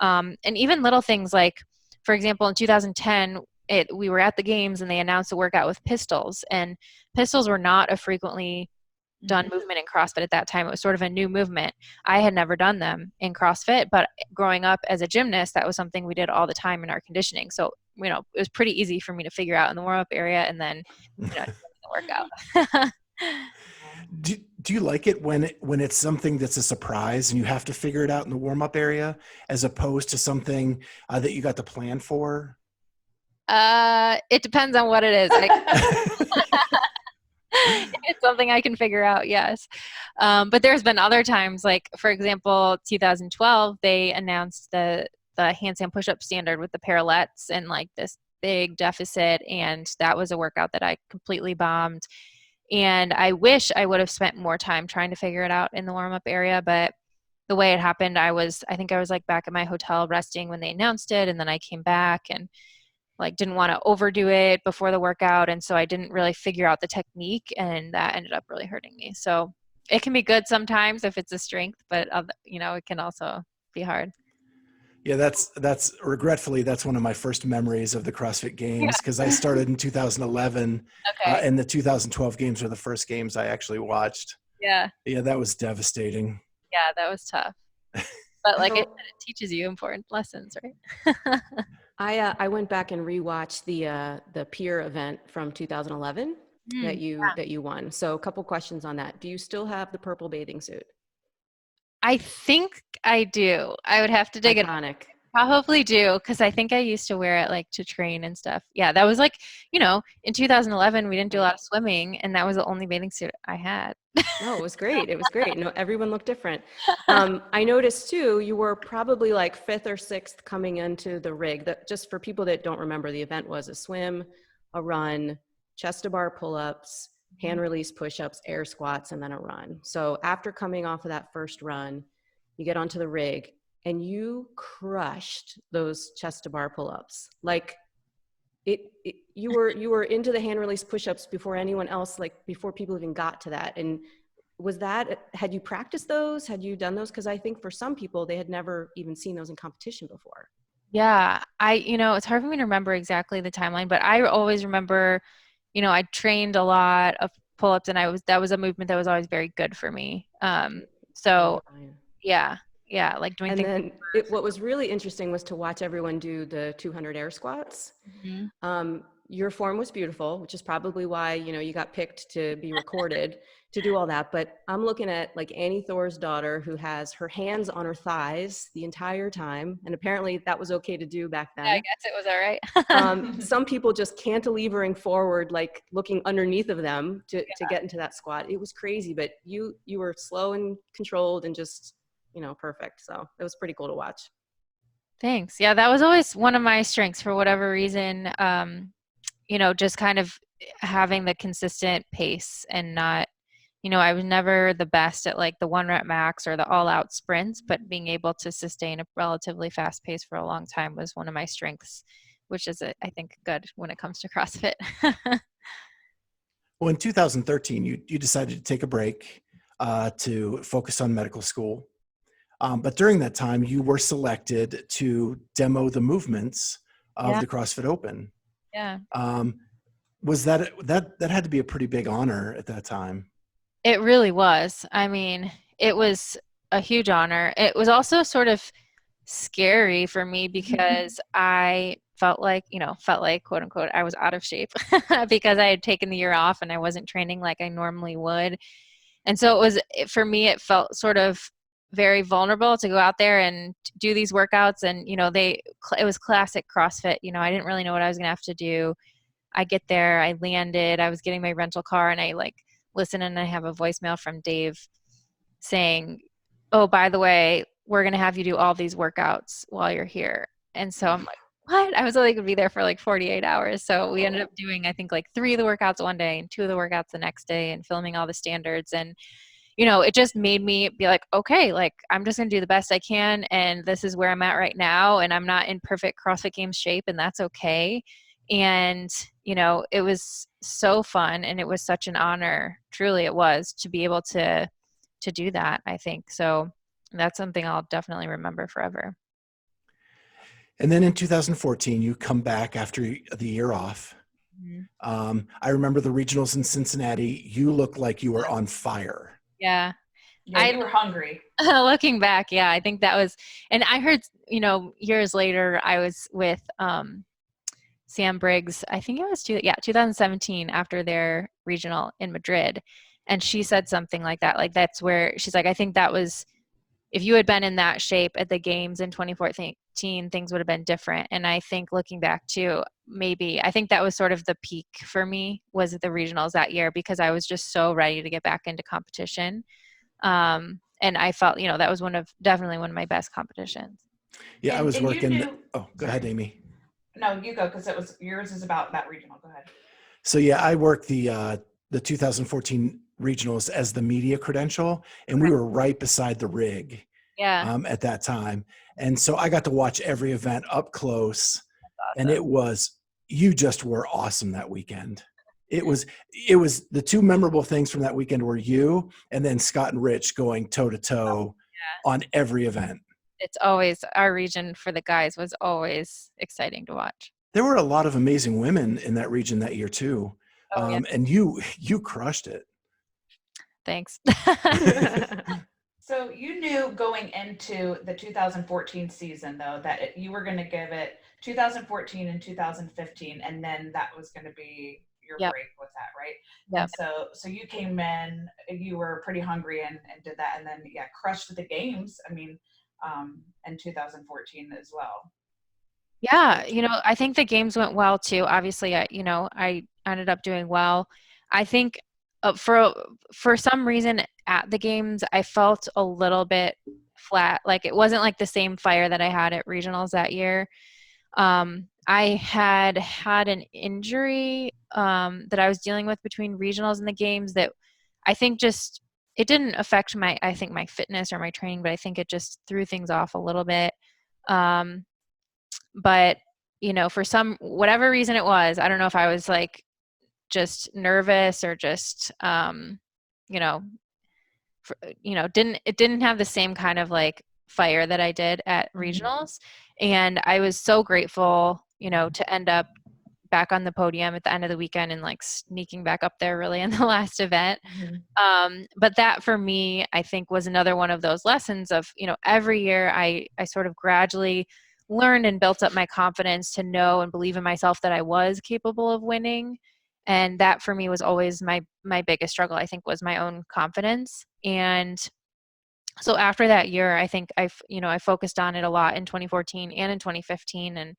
And even little things like, for example, in 2010, we were at the games and they announced a workout with pistols, and pistols were not a frequently done movement in CrossFit at that time. It was sort of a new movement. I had never done them in CrossFit, but growing up as a gymnast, that was something we did all the time in our conditioning. So, it was pretty easy for me to figure out in the warm-up area and then, the workout. Do you like it when it's something that's a surprise and you have to figure it out in the warm-up area as opposed to something that you got to plan for? It depends on what it is. It's something I can figure out, yes. But there's been other times, like, for example, 2012, they announced the handstand push-up standard with the parallettes and like this big deficit, and that was a workout that I completely bombed. And I wish I would have spent more time trying to figure it out in the warm-up area, but the way it happened, I think I was like back at my hotel resting when they announced it, and then I came back and like didn't want to overdo it before the workout, and so I didn't really figure out the technique, and that ended up really hurting me. So it can be good sometimes if it's a strength, but it can also be hard. Yeah, that's regretfully, that's one of my first memories of the CrossFit Games, because I started in 2011, Okay. and the 2012 games were the first games I actually watched. Yeah, that was devastating. that was tough. But like it teaches you important lessons, right? I went back and rewatched the peer event from 2011 that you won. So a couple questions on that. Do you still have the purple bathing suit? I think I do. I would have to dig it. Iconic. Probably do, because I think I used to wear it like to train and stuff. Yeah, that was like, in 2011 we didn't do a lot of swimming, and that was the only bathing suit I had. No, it was great. It was great. No, everyone looked different. I noticed too, you were probably like fifth or sixth coming into the rig. That, just for people that don't remember, the event was a swim, a run, chest to bar pull-ups, hand release push-ups, air squats, and then a run. So after coming off of that first run, you get onto the rig and you crushed those chest to bar pull-ups. Like you were into the hand release push-ups before anyone else, like before people even got to that. And had you practiced those? Had you done those? Because I think for some people, they had never even seen those in competition before. Yeah, it's hard for me to remember exactly the timeline, but I always remember, I trained a lot of pull-ups, and that was a movement that was always very good for me. So yeah, like doing things. And then what was really interesting was to watch everyone do the 200 air squats. Mm-hmm. Your form was beautiful, which is probably why, you got picked to be recorded to do all that. But I'm looking at like Annie Thor's daughter, who has her hands on her thighs the entire time. And apparently that was okay to do back then. Yeah, I guess it was all right. Some people just cantilevering forward, like looking underneath of them to get into that squat. It was crazy, but you were slow and controlled and just, perfect. So it was pretty cool to watch. Thanks. Yeah, that was always one of my strengths for whatever reason. Just kind of having the consistent pace and not, I was never the best at like the 1 rep max or the all out sprints, but being able to sustain a relatively fast pace for a long time was one of my strengths, which is, I think, good when it comes to CrossFit. Well, in 2013, you decided to take a break to focus on medical school. But during that time, you were selected to demo the movements of the CrossFit Open. Yeah. Was that had to be a pretty big honor at that time? It really was. I mean, it was a huge honor. It was also sort of scary for me because I felt like, quote unquote, I was out of shape because I had taken the year off and I wasn't training like I normally would. And so for me, it felt sort of very vulnerable to go out there and do these workouts. And, it was classic CrossFit. I didn't really know what I was going to have to do. I get there, I landed, I was getting my rental car, and I listen, and I have a voicemail from Dave saying, oh, by the way, we're going to have you do all these workouts while you're here. And so I'm like, what? I was only going to be there for 48 hours. So we ended up doing, I think 3 of the workouts one day and 2 of the workouts the next day and filming all the standards. And, it just made me be like, okay, like I'm just gonna do the best I can, and this is where I'm at right now, and I'm not in perfect CrossFit Games shape, and that's okay. And it was so fun, and it was such an honor, truly it was, to be able to do that, I think. So that's something I'll definitely remember forever. And then in 2014, you come back after the year off. Mm-hmm. I remember the regionals in Cincinnati. You looked like you were on fire. Yeah. Yeah, you were hungry. Looking back, yeah, I think that was, and I heard, years later, I was with Sam Briggs, I think it was 2017 after their regional in Madrid. And she said something like that. Like, that's where she's like, I think that was, if you had been in that shape at the games in 2014, things would have been different. And I think looking back too, I think that was sort of the peak for me, was the regionals that year, because I was just so ready to get back into competition. And I felt, that was definitely one of my best competitions. Yeah, I was working. Go Sorry. ahead, Amy. No, you go, because yours is about that regional. Go ahead. So yeah, I worked the 2014 regionals as the media credential, and we were right beside the rig. Yeah. At that time, and so I got to watch every event up close. Awesome. And you just were awesome that weekend. It was the two memorable things from that weekend were you and then Scott and Rich going toe to toe on every event. It's always, our region for the guys was always exciting to watch. There were a lot of amazing women in that region that year too. Oh, yeah. And you crushed it. Thanks. So you knew going into the 2014 season, though, that you were going to give it 2014 and 2015, and then that was going to be your break with that, right? Yeah. So you came in, you were pretty hungry and did that, and then crushed the games. I mean, in 2014 as well. Yeah, I think the games went well too. Obviously, I ended up doing well. I think for some reason at the games, I felt a little bit flat. Like, it wasn't like the same fire that I had at regionals that year. I had an injury that I was dealing with between regionals and the games that I think just, it didn't affect my fitness or my training, but I think it just threw things off a little bit. But for whatever reason it was, I don't know if I was like just nervous or just didn't have the same kind of like fire that I did at regionals. And I was so grateful to end up back on the podium at the end of the weekend and like sneaking back up there really in the last event. But that for me, I think, was another one of those lessons of, every year I sort of gradually learned and built up my confidence to know and believe in myself that I was capable of winning. And that for me was always my biggest struggle, I think, was my own confidence. And so after that year, I think I focused on it a lot in 2014 and in 2015. And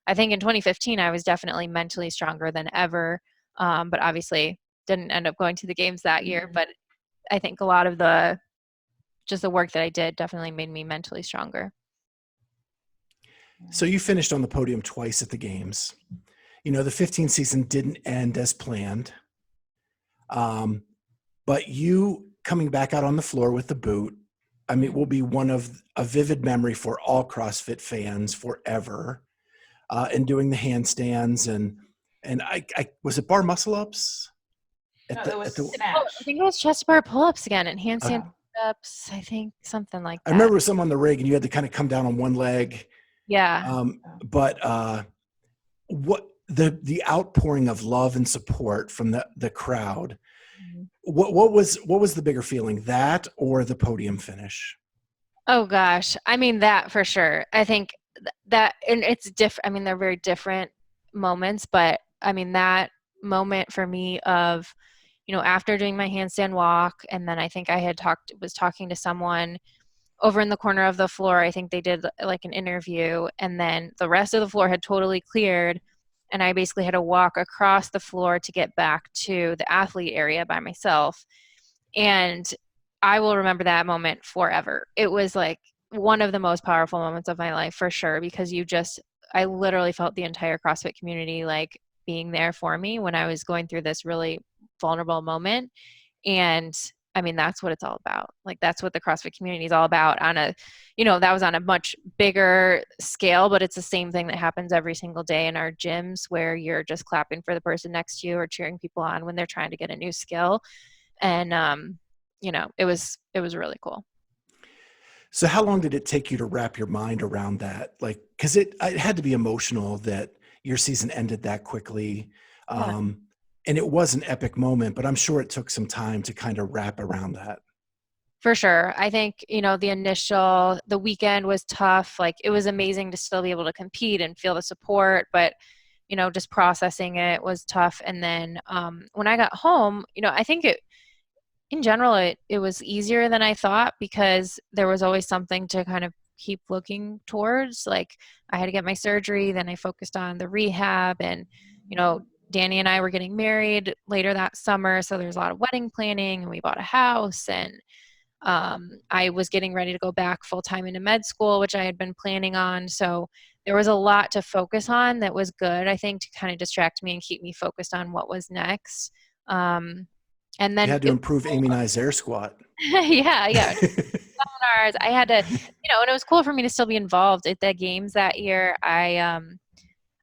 I think in 2015, I was definitely mentally stronger than ever. But obviously didn't end up going to the games that year. But I think a lot of the work that I did definitely made me mentally stronger. So you finished on the podium twice at the games. The 15 season didn't end as planned. But you coming back out on the floor with the boot, I mean, will be one of a vivid memory for all CrossFit fans forever. And doing the handstands and I was it bar muscle ups? It was snatch. I think it was chest bar pull-ups again and handstand pull-ups. I think something like that. I remember some on the rig and you had to kind of come down on one leg. Yeah. But what the outpouring of love and support from the crowd, what was the bigger feeling, that or the podium finish? Oh gosh, I mean, that for sure. I think that, and it's different. I mean, they're very different moments, but I mean, that moment for me of, after doing my handstand walk, and then I think I was talking to someone over in the corner of the floor. I think they did like an interview, and then the rest of the floor had totally cleared, and I basically had to walk across the floor to get back to the athlete area by myself. And I will remember that moment forever. It was like one of the most powerful moments of my life for sure, because I literally felt the entire CrossFit community like being there for me when I was going through this really vulnerable moment. And I mean, that's what it's all about. Like, that's what the CrossFit community is all about on a, that was on a much bigger scale, but it's the same thing that happens every single day in our gyms, where you're just clapping for the person next to you or cheering people on when they're trying to get a new skill. And, it was really cool. So how long did it take you to wrap your mind around that? Like, because it had to be emotional that your season ended that quickly. Yeah. And it was an epic moment, but I'm sure it took some time to kind of wrap around that. For sure. I think, the weekend was tough. Like, it was amazing to still be able to compete and feel the support, but, just processing it was tough. And then when I got home, I think in general, it was easier than I thought, because there was always something to kind of keep looking towards. Like, I had to get my surgery, then I focused on the rehab, and, Dani and I were getting married later that summer. So there's a lot of wedding planning, and we bought a house, and I was getting ready to go back full time into med school, which I had been planning on. So there was a lot to focus on that was good, I think, to kind of distract me and keep me focused on what was next. And then you had to improve Amy and I's air squat. yeah. Seminars. I had to, and it was cool for me to still be involved at the games that year.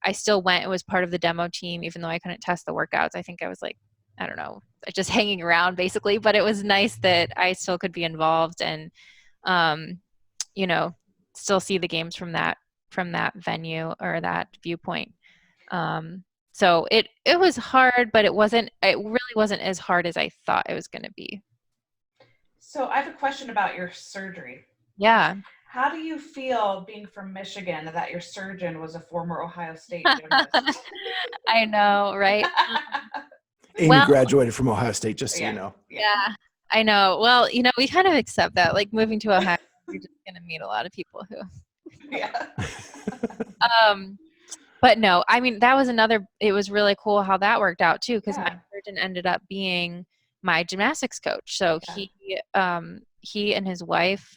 I still went and was part of the demo team, even though I couldn't test the workouts. I think I was like, I don't know, just hanging around basically, but it was nice that I still could be involved and, still see the games from that venue or that viewpoint. So it was hard, but it really wasn't as hard as I thought it was going to be. So I have a question about your surgery. Yeah. How do you feel, being from Michigan, that your surgeon was a former Ohio State gymnast? I know, right? Amy graduated from Ohio State, just so you know. Yeah, I know. Well, we kind of accept that. Like, moving to Ohio, you're just going to meet a lot of people who. Yeah. But no, I mean, it was really cool how that worked out too, because my surgeon ended up being my gymnastics coach. So he and his wife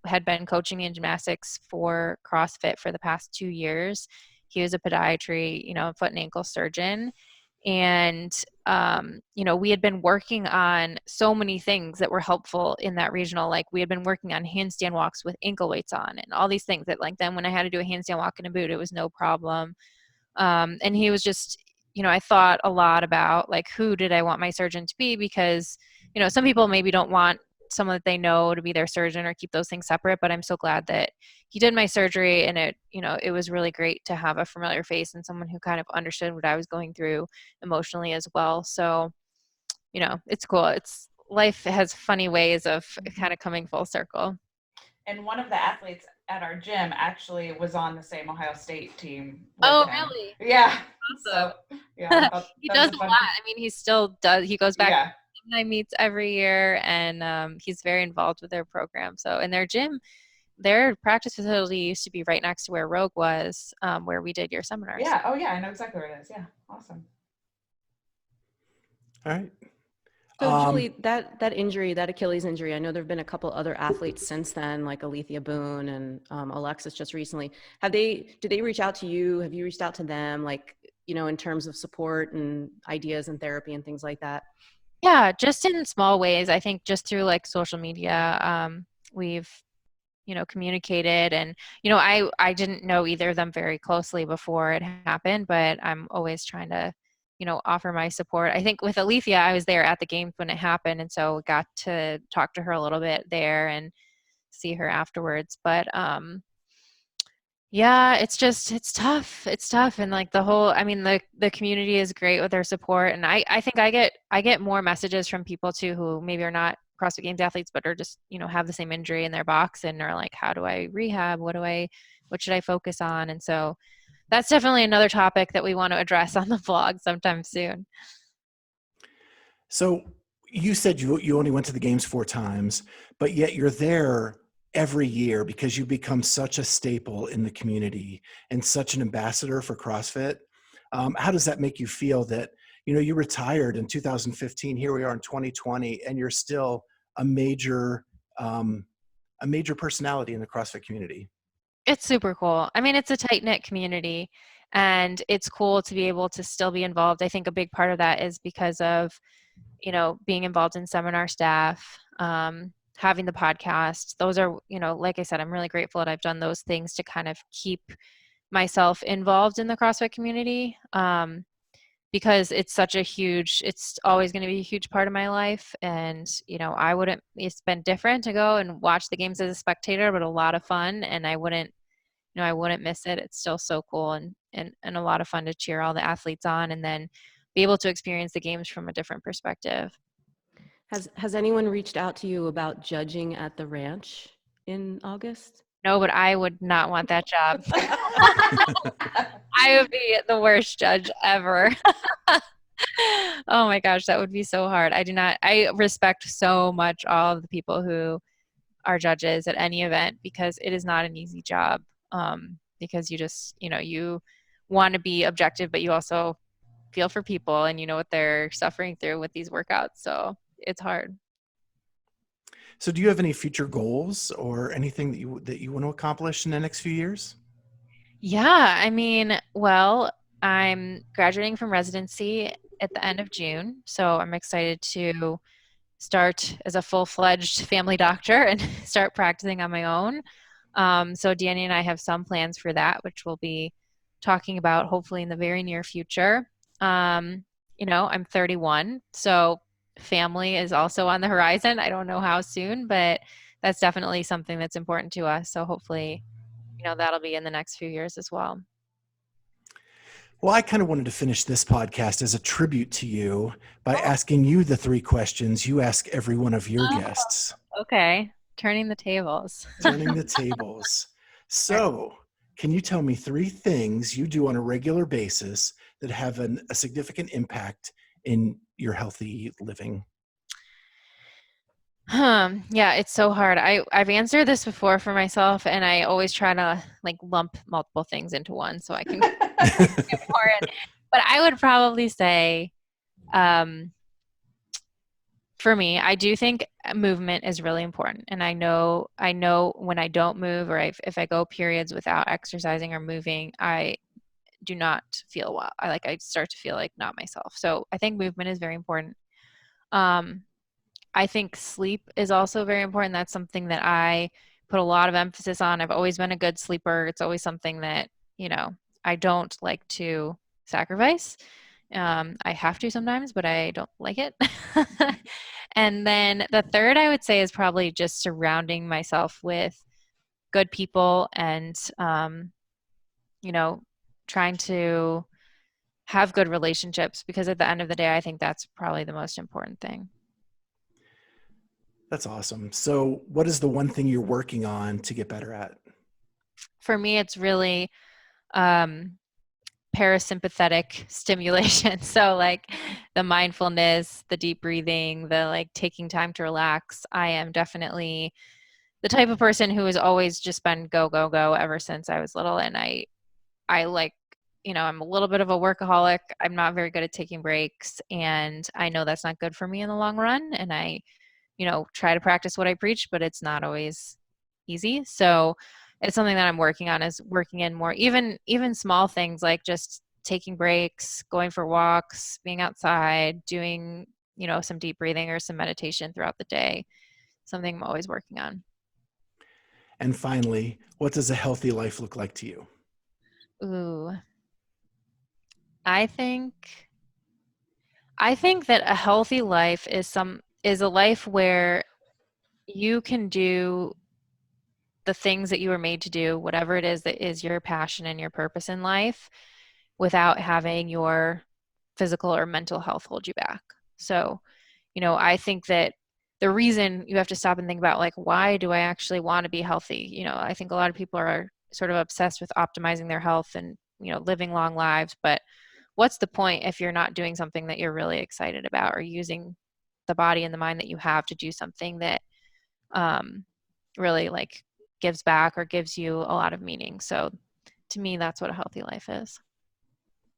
had been coaching me in gymnastics for CrossFit for the past 2 years. He was a podiatry, foot and ankle surgeon. And, we had been working on so many things that were helpful in that regional. Like, we had been working on handstand walks with ankle weights on and all these things that, like, then when I had to do a handstand walk in a boot, it was no problem. And he was just, I thought a lot about, like, who did I want my surgeon to be? Because, some people maybe don't want someone that they know to be their surgeon or keep those things separate, but I'm so glad that he did my surgery, and it was really great to have a familiar face and someone who kind of understood what I was going through emotionally as well. So, it's cool. Life has funny ways of kind of coming full circle. And one of the athletes at our gym actually was on the same Ohio State team. Oh, him. really? Yeah. Awesome. So, yeah, he does a lot. I mean, he still does. He goes back. Yeah. I meets every year, and he's very involved with their program. So, in their gym, their practice facility used to be right next to where Rogue was, where we did your seminars. Yeah. Oh, yeah. I know exactly where it is. Yeah. Awesome. All right. So Julie, that injury, that Achilles injury, I know there have been a couple other athletes since then, like Alethea Boone and Alexis just recently. Did they reach out to you? Have you reached out to them? Like, in terms of support and ideas and therapy and things like that? Yeah, just in small ways. I think just through, like, social media, we've, communicated, and, I didn't know either of them very closely before it happened, but I'm always trying to, offer my support. I think with Alethea, I was there at the games when it happened, and so got to talk to her a little bit there and see her afterwards. But, yeah, it's tough. It's tough. And, like, the community is great with their support. And I think I get more messages from people too, who maybe are not CrossFit Games athletes, but are just, have the same injury in their box and are like, how do I rehab? What should I focus on? And so that's definitely another topic that we want to address on the vlog sometime soon. So you said you only went to the games 4 times, but yet you're there every year because you become such a staple in the community and such an ambassador for CrossFit. How does that make you feel that, you retired in 2015, here we are in 2020, and you're still a major personality in the CrossFit community? It's super cool. I mean, it's a tight-knit community, and it's cool to be able to still be involved. I think a big part of that is because of, being involved in seminar staff, having the podcast. Those are, like I said, I'm really grateful that I've done those things to kind of keep myself involved in the CrossFit community, because it's always going to be a huge part of my life. And, it's been different to go and watch the games as a spectator, but a lot of fun. And I wouldn't miss it. It's still so cool and a lot of fun to cheer all the athletes on and then be able to experience the games from a different perspective. Has anyone reached out to you about judging at the ranch in August? No, but I would not want that job. I would be the worst judge ever. Oh my gosh, that would be so hard. I respect so much all of the people who are judges at any event, because it is not an easy job. Because you just, you want to be objective, but you also feel for people and you know what they're suffering through with these workouts. So it's hard. So do you have any future goals or anything that you want to accomplish in the next few years? Yeah, well, I'm graduating from residency at the end of June. So I'm excited to start as a full-fledged family doctor and start practicing on my own. So Dani and I have some plans for that, which we'll be talking about hopefully in the very near future. I'm 31, so family is also on the horizon. I don't know how soon, but that's definitely something that's important to us. So hopefully, that'll be in the next few years as well. Well, I kind of wanted to finish this podcast as a tribute to you by asking you the 3 questions you ask every one of your guests. Okay. Turning the tables. Turning the tables. So, can you tell me 3 things you do on a regular basis that have a significant impact in your healthy living? Yeah, it's so hard. I've answered this before for myself, and I always try to lump multiple things into one so I can get more in. But I would probably say, for me, I do think movement is really important. And I know when I don't move, or if I go periods without exercising or moving, I do not feel well. I start to feel like not myself. So I think movement is very important. I think sleep is also very important. That's something that I put a lot of emphasis on. I've always been a good sleeper. It's always something that, I don't like to sacrifice. I have to sometimes, but I don't like it. And then the third I would say is probably just surrounding myself with good people and, trying to have good relationships, because at the end of the day, I think that's probably the most important thing. That's awesome. So what is the one thing you're working on to get better at? For me, it's really parasympathetic stimulation. So the mindfulness, the deep breathing, the taking time to relax. I am definitely the type of person who has always just been go, go, go ever since I was little. And I I'm a little bit of a workaholic. I'm not very good at taking breaks, and I know that's not good for me in the long run. And I try to practice what I preach, but it's not always easy. So it's something that I'm working on, is working in more, even small things like just taking breaks, going for walks, being outside, doing, some deep breathing or some meditation throughout the day. Something I'm always working on. And finally, what does a healthy life look like to you? Ooh, I think that a healthy life is a life where you can do the things that you were made to do, whatever it is that is your passion and your purpose in life, without having your physical or mental health hold you back. So, I think that the reason you have to stop and think about why do I actually want to be healthy? I think a lot of people are sort of obsessed with optimizing their health and, living long lives, but what's the point if you're not doing something that you're really excited about, or using the body and the mind that you have to do something that really gives back or gives you a lot of meaning. So to me, that's what a healthy life is.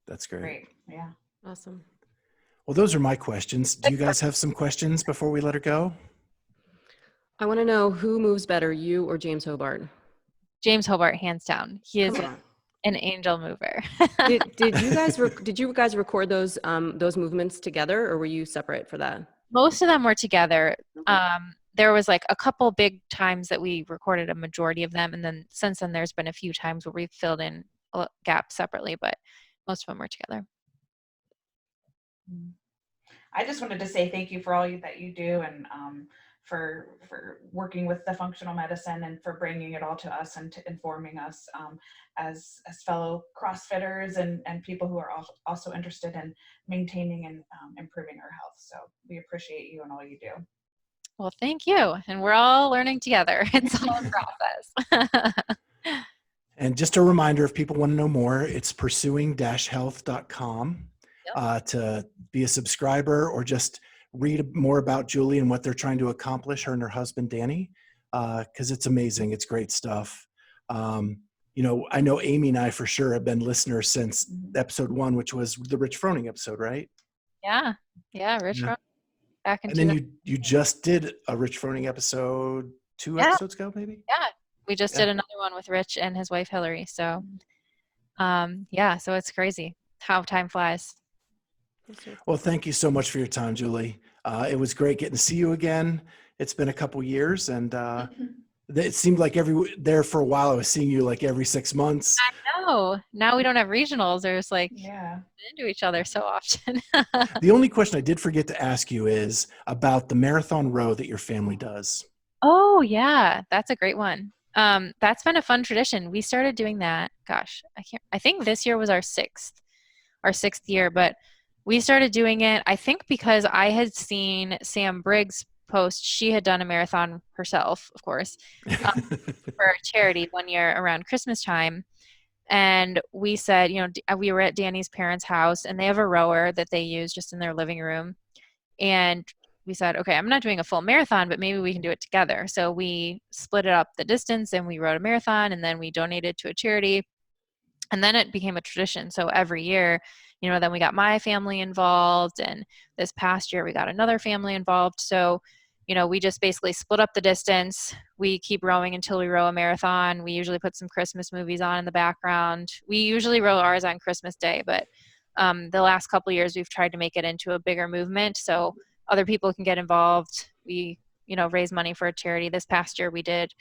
That's great. Yeah. Awesome. Well, those are my questions. Do you guys have some questions before we let her go? I want to know who moves better, you or James Hobart? James Hobart, hands down. He is an angel mover. Did you guys record those movements together, or were you separate for that? Most of them were together. Okay. There was like a couple big times that we recorded a majority of them, and then since then there's been a few times where we've filled in gaps separately, but most of them were together. I just wanted to say thank you for all that you do, and for working with the functional medicine, and for bringing it all to us and to informing us as fellow CrossFitters and people who are also interested in maintaining and improving our health. So we appreciate you and all you do. Well, thank you. And we're all learning together. It's all a process. And just a reminder, if people want to know more, it's pursuing-health.com to be a subscriber, or just read more about Julie and what they're trying to accomplish, her and her husband, Dani, because it's amazing. It's great stuff. I know Amy and I for sure have been listeners since episode 1, which was the Rich Froning episode, right? Yeah. Rich Froning. Back in and then you just did a Rich Froning episode 2 episodes ago, maybe? Yeah. We just did another one with Rich and his wife, Hillary. So, so it's crazy how time flies. Well, thank you so much for your time, Julie. It was great getting to see you again. It's been a couple years, and it seemed like there for a while I was seeing you like every 6 months. I know. Now we don't have regionals. There's like into each other so often. The only question I did forget to ask you is about the marathon row that your family does. Oh yeah, that's a great one. That's been a fun tradition. We started doing that. Gosh, I think this year was our sixth year, but we started doing it, I think, because I had seen Sam Briggs post. She had done a marathon herself, of course, for a charity one year around Christmas time. And we said, we were at Dani's parents' house, and they have a rower that they use just in their living room. And we said, okay, I'm not doing a full marathon, but maybe we can do it together. So we split it up the distance, and we rode a marathon, and then we donated to a charity. And then it became a tradition. So every year, then we got my family involved, and this past year we got another family involved. So, we just basically split up the distance. We keep rowing until we row a marathon. We usually put some Christmas movies on in the background. We usually row ours on Christmas Day, but the last couple of years we've tried to make it into a bigger movement so other people can get involved. We, raise money for a charity. This past year we did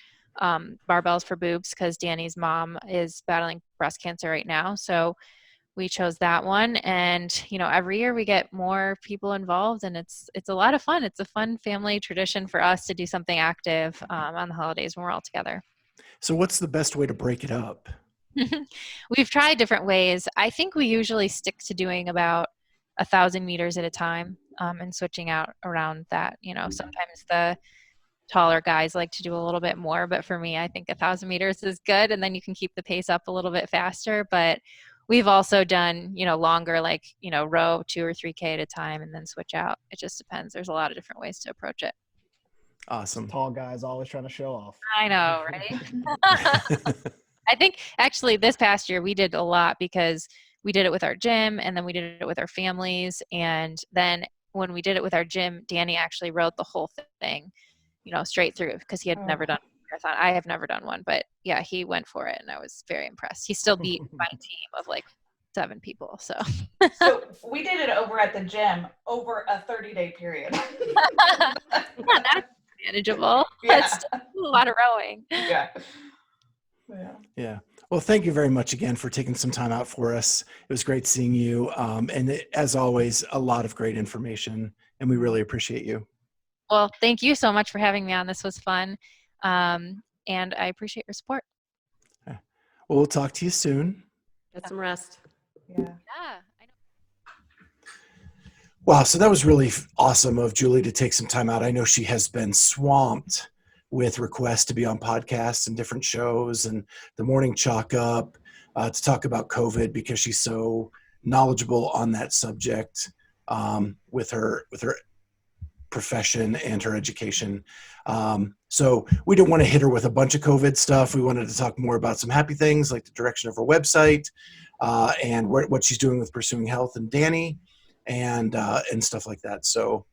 barbells for boobs because Dani's mom is battling breast cancer right now. So we chose that one, and every year we get more people involved, and it's a lot of fun. It's a fun family tradition for us to do something active on the holidays when we're all together. So what's the best way to break it up? We've tried different ways. I think we usually stick to doing about 1,000 meters at a time, and switching out around that. Sometimes the taller guys like to do a little bit more, but for me, I think 1,000 meters is good, and then you can keep the pace up a little bit faster. But we've also done, longer, like, row 2 or 3K at a time and then switch out. It just depends. There's a lot of different ways to approach it. Awesome. Tall guys always trying to show off. I know, right? I think actually this past year we did a lot because we did it with our gym, and then we did it with our families. And then when we did it with our gym, Dani actually rode the whole thing, straight through, because he had never done a marathon. I have never done one, but yeah, he went for it, and I was very impressed. He still beat my team of like 7 people. So we did it over at the gym over a 30-day period. Yeah, that's manageable. That's still a lot of rowing. Yeah. Well, thank you very much again for taking some time out for us. It was great seeing you. And as always, a lot of great information, and we really appreciate you. Well, thank you so much for having me on. This was fun. And I appreciate your support. Well, we'll talk to you soon. Get some rest. Yeah. I know. Wow. So that was really awesome of Julie to take some time out. I know she has been swamped with requests to be on podcasts and different shows and the Morning Chalk Up to talk about COVID, because she's so knowledgeable on that subject with her profession and her education. So we didn't want to hit her with a bunch of COVID stuff. We wanted to talk more about some happy things, like the direction of her website and what she's doing with Pursuing Health and Dani and stuff like that. So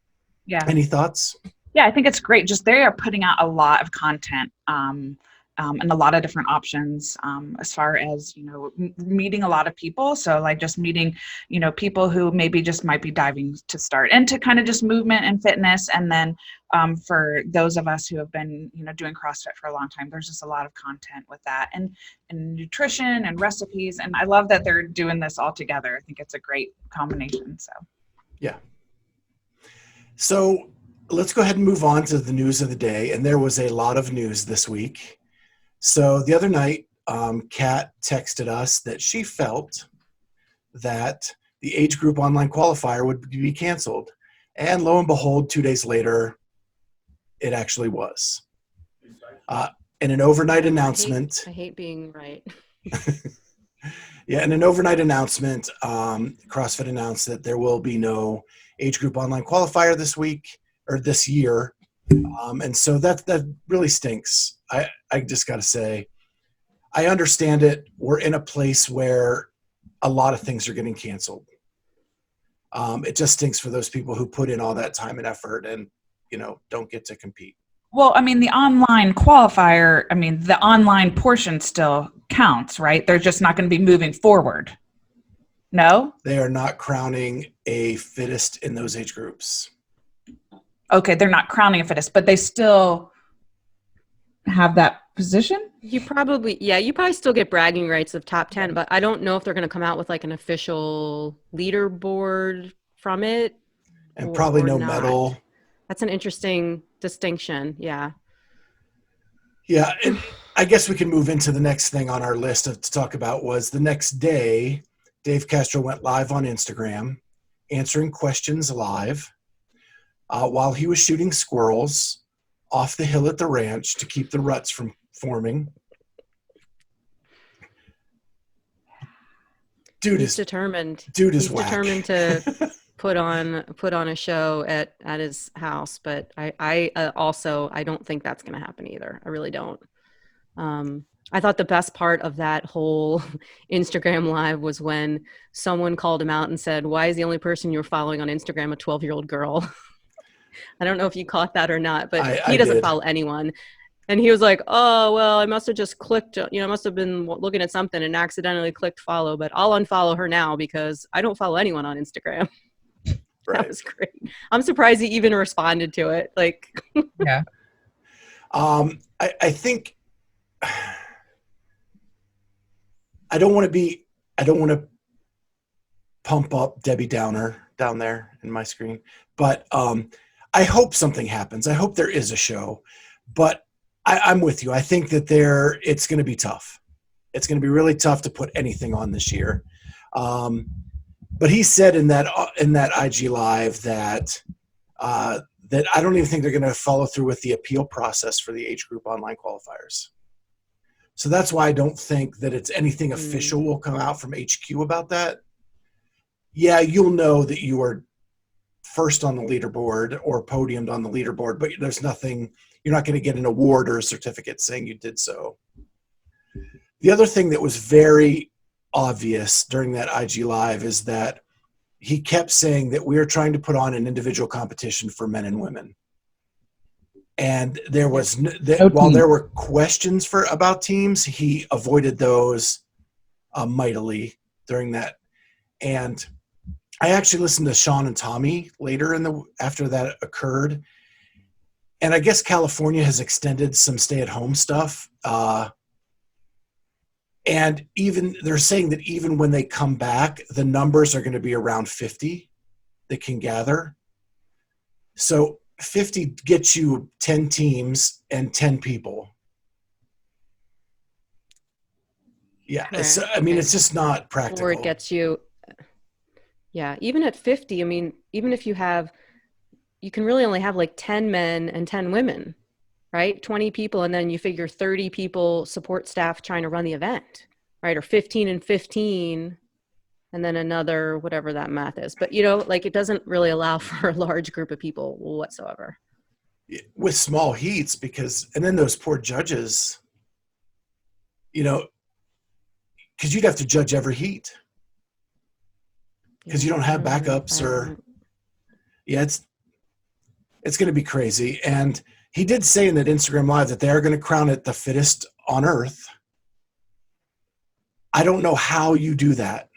any thoughts? Yeah, I think it's great. Just they are putting out a lot of content and a lot of different options as far as, meeting a lot of people. So like just meeting, people who maybe just might be diving to start into kind of just movement and fitness. And then for those of us who have been, doing CrossFit for a long time, there's just a lot of content with that and nutrition and recipes. And I love that they're doing this all together. I think it's a great combination. So, yeah. So let's go ahead and move on to the news of the day. And there was a lot of news this week. So the other night, Kat texted us that she felt that the age group online qualifier would be canceled. And lo and behold, 2 days later, it actually was. In an overnight announcement. I hate being right. Yeah, in an overnight announcement, CrossFit announced that there will be no age group online qualifier this year. And so that really stinks. I just got to say, I understand it. We're in a place where a lot of things are getting canceled. It just stinks for those people who put in all that time and effort and, don't get to compete. Well, I mean, the online qualifier, the online portion still counts, right? They're just not going to be moving forward. No? They are not crowning a fittest in those age groups. Okay, they're not crowning a fittest, but they still have that position? You probably still get bragging rights of top 10, but I don't know if they're going to come out with like an official leaderboard from it. And probably no not. medal. That's an interesting distinction. Yeah. Yeah. And I guess we can move into the next thing on our list to talk about was the next day, Dave Castro went live on Instagram, answering questions live while he was shooting squirrels off the hill at the ranch to keep the ruts from forming. He's determined. He's whack. Determined to put on a show at his house, but I also don't think that's going to happen either. I really don't. I thought the best part of that whole Instagram live was when someone called him out and said, "Why is the only person you're following on Instagram a 12-year-old girl?" I don't know if you caught that or not, but he doesn't follow anyone. And he was like, "Oh, well, I must have just clicked, I must have been looking at something and accidentally clicked follow, but I'll unfollow her now because I don't follow anyone on Instagram." Right. That was great. I'm surprised he even responded to it. Like, yeah. I think I don't want to pump up Debbie Downer down there in my screen, but I hope something happens. I hope there is a show, but I'm with you. I think that it's going to be tough. It's going to be really tough to put anything on this year. But he said in that IG live that I don't even think they're going to follow through with the appeal process for the age group online qualifiers. So that's why I don't think that it's anything official will come out from HQ about that. Yeah, you'll know that you are first on the leaderboard or podiumed on the leaderboard, but there's nothing, you're not going to get an award or a certificate saying you did so. The other thing that was very obvious during that IG live is that he kept saying that we are trying to put on an individual competition for men and women. And there was while there were questions about teams, he avoided those mightily during that. And I actually listened to Sean and Tommy later after that occurred. And I guess California has extended some stay-at-home stuff. And even they're saying that even when they come back, the numbers are going to be around 50 that can gather. So 50 gets you 10 teams and 10 people. Yeah. It's just not practical. Or it gets you. Yeah. Even at 50, even if you can really only have like 10 men and 10 women, right? 20 people. And then you figure 30 people support staff trying to run the event, right? Or 15 and 15. And then another, whatever that math is. But, it doesn't really allow for a large group of people whatsoever. With small heats and then those poor judges, because you'd have to judge every heat. Because you don't have backups it's going to be crazy. And he did say in that Instagram live that they are going to crown it the fittest on earth. I don't know how you do that.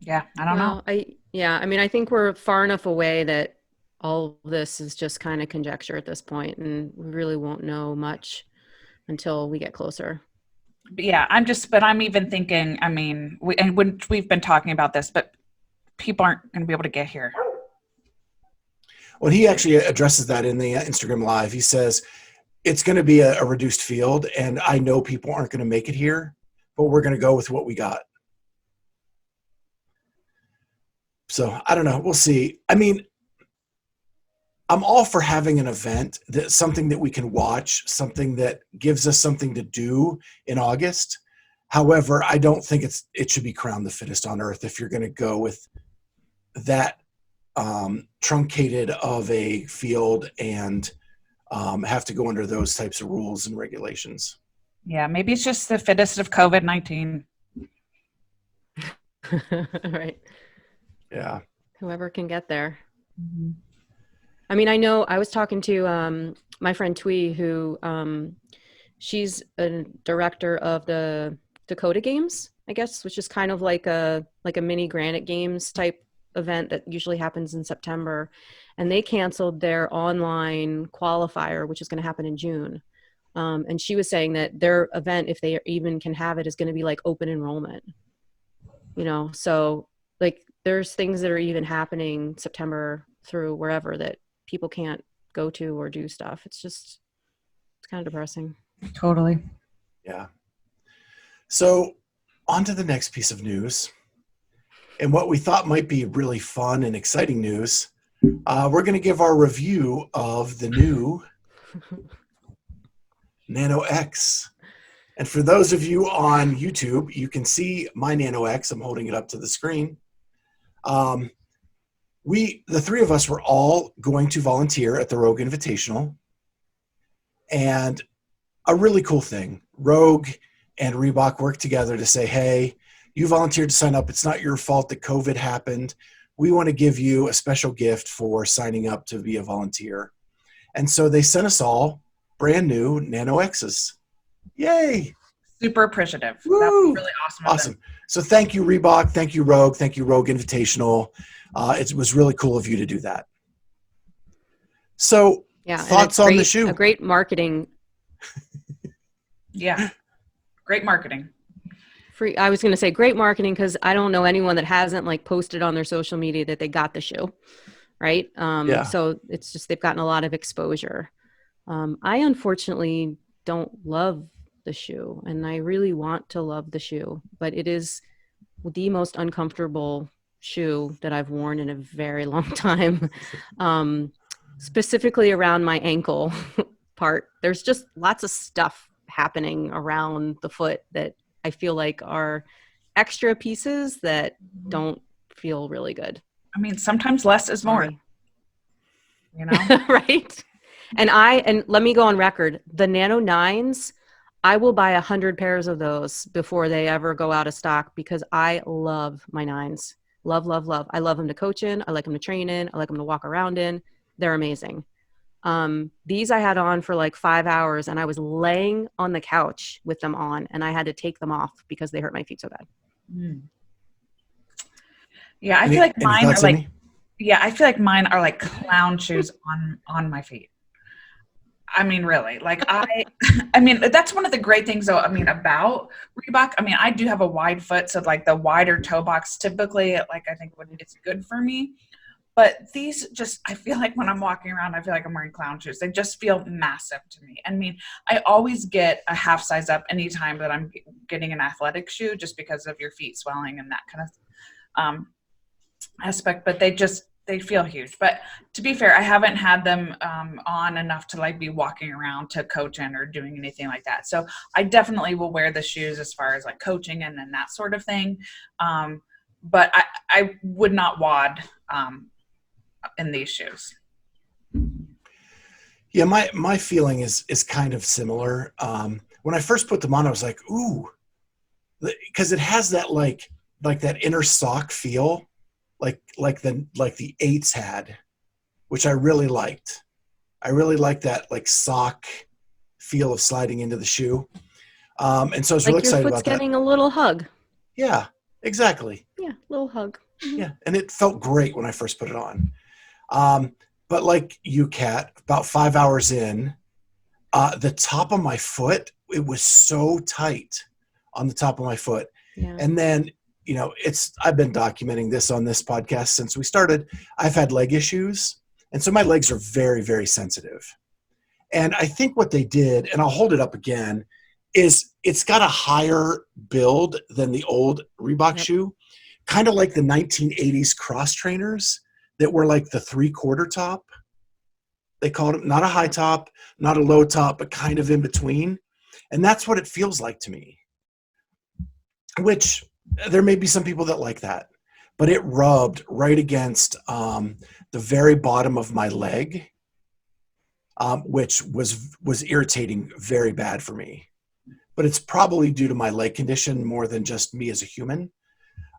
Yeah, I don't know. I think we're far enough away that all of this is just kind of conjecture at this point, and we really won't know much until we get closer. But yeah, I'm even thinking, I mean, we've been talking about this, but people aren't going to be able to get here. Well, he actually addresses that in the Instagram Live. He says, it's going to be a reduced field, and I know people aren't going to make it here, but we're going to go with what we got. So I don't know. We'll see. I mean, I'm all for having an event, that's something that we can watch, something that gives us something to do in August. However, I don't think it should be crown the fittest on earth if you're going to go with that truncated of a field and have to go under those types of rules and regulations. Yeah, maybe it's just the fittest of COVID-19. Right. Yeah. Whoever can get there. Mm-hmm. I mean, I know I was talking to my friend Twee, who she's a director of the Dakota Games, I guess, which is kind of like a mini Granite Games type event that usually happens in September. And they canceled their online qualifier, which is going to happen in June. And she was saying that their event, if they even can have it, is going to be like open enrollment. You know, so like there's things that are even happening September through wherever that people can't go to or do stuff. It's kind of depressing. Totally. Yeah. So on to the next piece of news. And what we thought might be really fun and exciting news. We're going to give our review of the new Nano X. And for those of you on YouTube, you can see my Nano X. I'm holding it up to the screen. The three of us were all going to volunteer at the Rogue Invitational. And a really cool thing, Rogue and Reebok worked together to say, hey, you volunteered to sign up. It's not your fault that COVID happened. We want to give you a special gift for signing up to be a volunteer. And so they sent us all brand new Nano X's. Yay. Super appreciative. Woo! That was really awesome. Awesome. So thank you, Reebok. Thank you, Rogue. Thank you, Rogue Invitational. It was really cool of you to do that. So thoughts on the shoe? A great marketing. Yeah. Great marketing. I was going to say great marketing because I don't know anyone that hasn't like posted on their social media that they got the shoe. Right. Yeah. So it's just, they've gotten a lot of exposure. I unfortunately don't love the shoe, and I really want to love the shoe, but it is the most uncomfortable shoe that I've worn in a very long time. Specifically around my ankle part. There's just lots of stuff happening around the foot that I feel like are extra pieces that don't feel really good. I mean, sometimes less is more. Sorry. You know? Right. And let me go on record. The Nano 9s, I will buy 100 pairs of those before they ever go out of stock because I love my 9s. Love, love, love. I love them to coach in. I like them to train in. I like them to walk around in. They're amazing. These I had on for like 5 hours, and I was laying on the couch with them on, and I had to take them off because they hurt my feet so bad. Mm. Yeah, I feel like mine are like, I feel like mine are like clown shoes on my feet. I mean, really, like I mean, that's one of the great things though. I mean, about Reebok, I mean, I do have a wide foot. So like the wider toe box, typically like, I think it's good for me, but these just, I feel like when I'm walking around, I feel like I'm wearing clown shoes. They just feel massive to me. I mean, I always get a half size up anytime that I'm getting an athletic shoe just because of your feet swelling and that kind of aspect, but they feel huge. But to be fair, I haven't had them on enough to like be walking around to coach in or doing anything like that. So I definitely will wear the shoes as far as like coaching and then that sort of thing. But I would not WOD in these shoes. Yeah, my feeling is kind of similar. When I first put them on, I was like, ooh, because it has that like that inner sock feel. Like the 8s had, which I really liked. I really like that like sock feel of sliding into the shoe. And so I was really Like your excited foot's about that. getting a little hug. Yeah, exactly. Yeah, little hug. Mhm. Yeah. And it felt great when I first put it on. But like you, Kat, about 5 hours in, the top of my foot, it was so tight on the top of my foot. Yeah. And then, I've been documenting this on this podcast since we started. I've had leg issues. And so my legs are very, very sensitive. And I think what they did, and I'll hold it up again, is it's got a higher build than the old Reebok shoe, kind of like the 1980s cross trainers that were like the 3/4 top. They called it not a high top, not a low top, but kind of in between. And that's what it feels like to me, which there may be some people that like that, but it rubbed right against the very bottom of my leg, which was irritating very bad for me. But it's probably due to my leg condition more than just me as a human.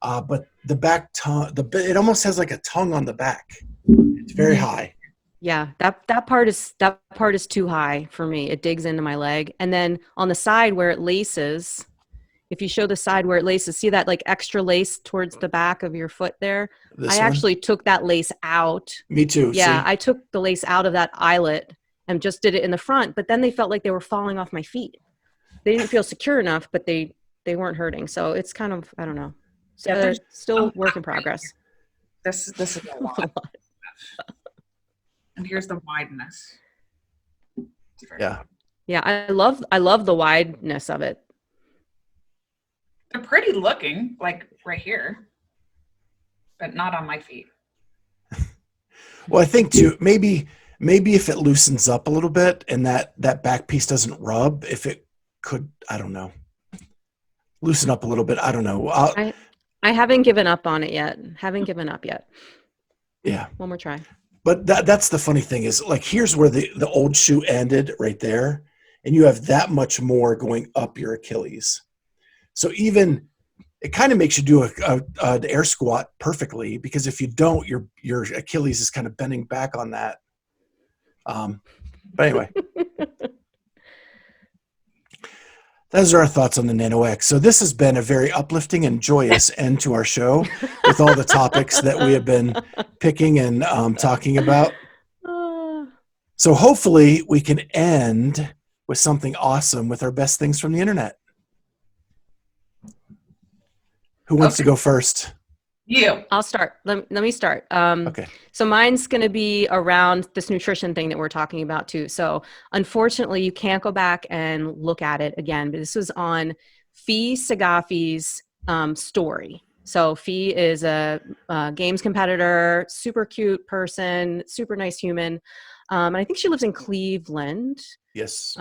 But the back tongue, it almost has like a tongue on the back. It's very high. Yeah, that part is too high for me. It digs into my leg. And then on the side where it laces, if you show the side where it laces, see that like extra lace towards the back of your foot there? This I one? actually took that lace out. Me too. Yeah, See? I took the lace out of that eyelet and just did it in the front, but then they felt like they were falling off my feet. They didn't feel secure enough, but they weren't hurting. So it's kind of, I don't know. So Yeah, there's still work in progress. This is a lot. And here's the wideness. Yeah. Yeah, I love the wideness of it. They're pretty looking, like right here, but not on my feet. Well, I think too, maybe if it loosens up a little bit and that back piece doesn't rub, if it could, I don't know, loosen up a little bit. I don't know. I haven't given up on it yet. Haven't given up yet. Yeah. One more try. But that's the funny thing is, like, here's where the old shoe ended right there. And you have that much more going up your Achilles. So even it kind of makes you do an air squat perfectly, because if you don't, your Achilles is kind of bending back on that. But anyway, those are our thoughts on the Nano X. So this has been a very uplifting and joyous end to our show with all the topics that we have been picking and talking about. So hopefully we can end with something awesome with our best things from the internet. Who wants to go first? You. I'll start. Let me start. Okay. So mine's going to be around this nutrition thing that we're talking about too. So unfortunately, you can't go back and look at it again, but this was on Fee Sagafi's story. So Fee is a games competitor, super cute person, super nice human. And I think she lives in Cleveland. Yes.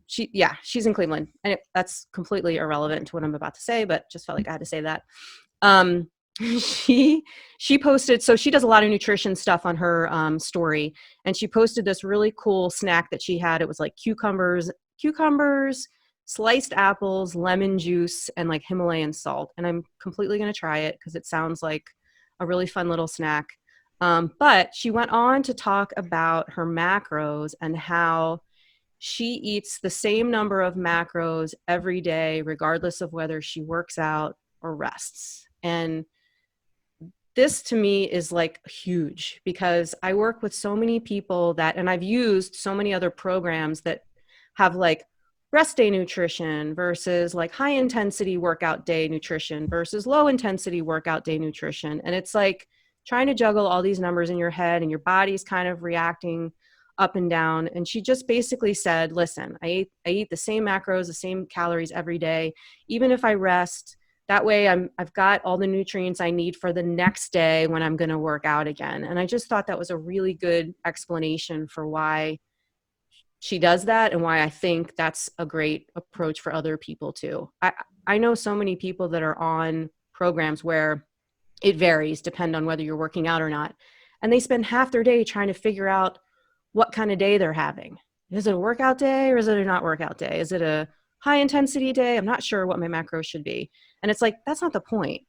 She's in Cleveland. And that's completely irrelevant to what I'm about to say, but just felt like I had to say that. She posted, so she does a lot of nutrition stuff on her story, and she posted this really cool snack that she had. It was like cucumbers, sliced apples, lemon juice, and like Himalayan salt. And I'm completely going to try it because it sounds like a really fun little snack. But she went on to talk about her macros and how she eats the same number of macros every day, regardless of whether she works out or rests. And this to me is like huge, because I work with so many people and I've used so many other programs that have like rest day nutrition versus like high intensity workout day nutrition versus low intensity workout day nutrition. And it's like trying to juggle all these numbers in your head and your body's kind of reacting up and down. And she just basically said, listen, I eat the same macros, the same calories every day, even if I rest. That way I've got all the nutrients I need for the next day when I'm going to work out again. And I just thought that was a really good explanation for why she does that and why I think that's a great approach for other people too. I know so many people that are on programs where it varies depending on whether you're working out or not. And they spend half their day trying to figure out what kind of day they're having. Is it a workout day or is it a not workout day? Is it a high intensity day? I'm not sure what my macros should be. And it's like, that's not the point,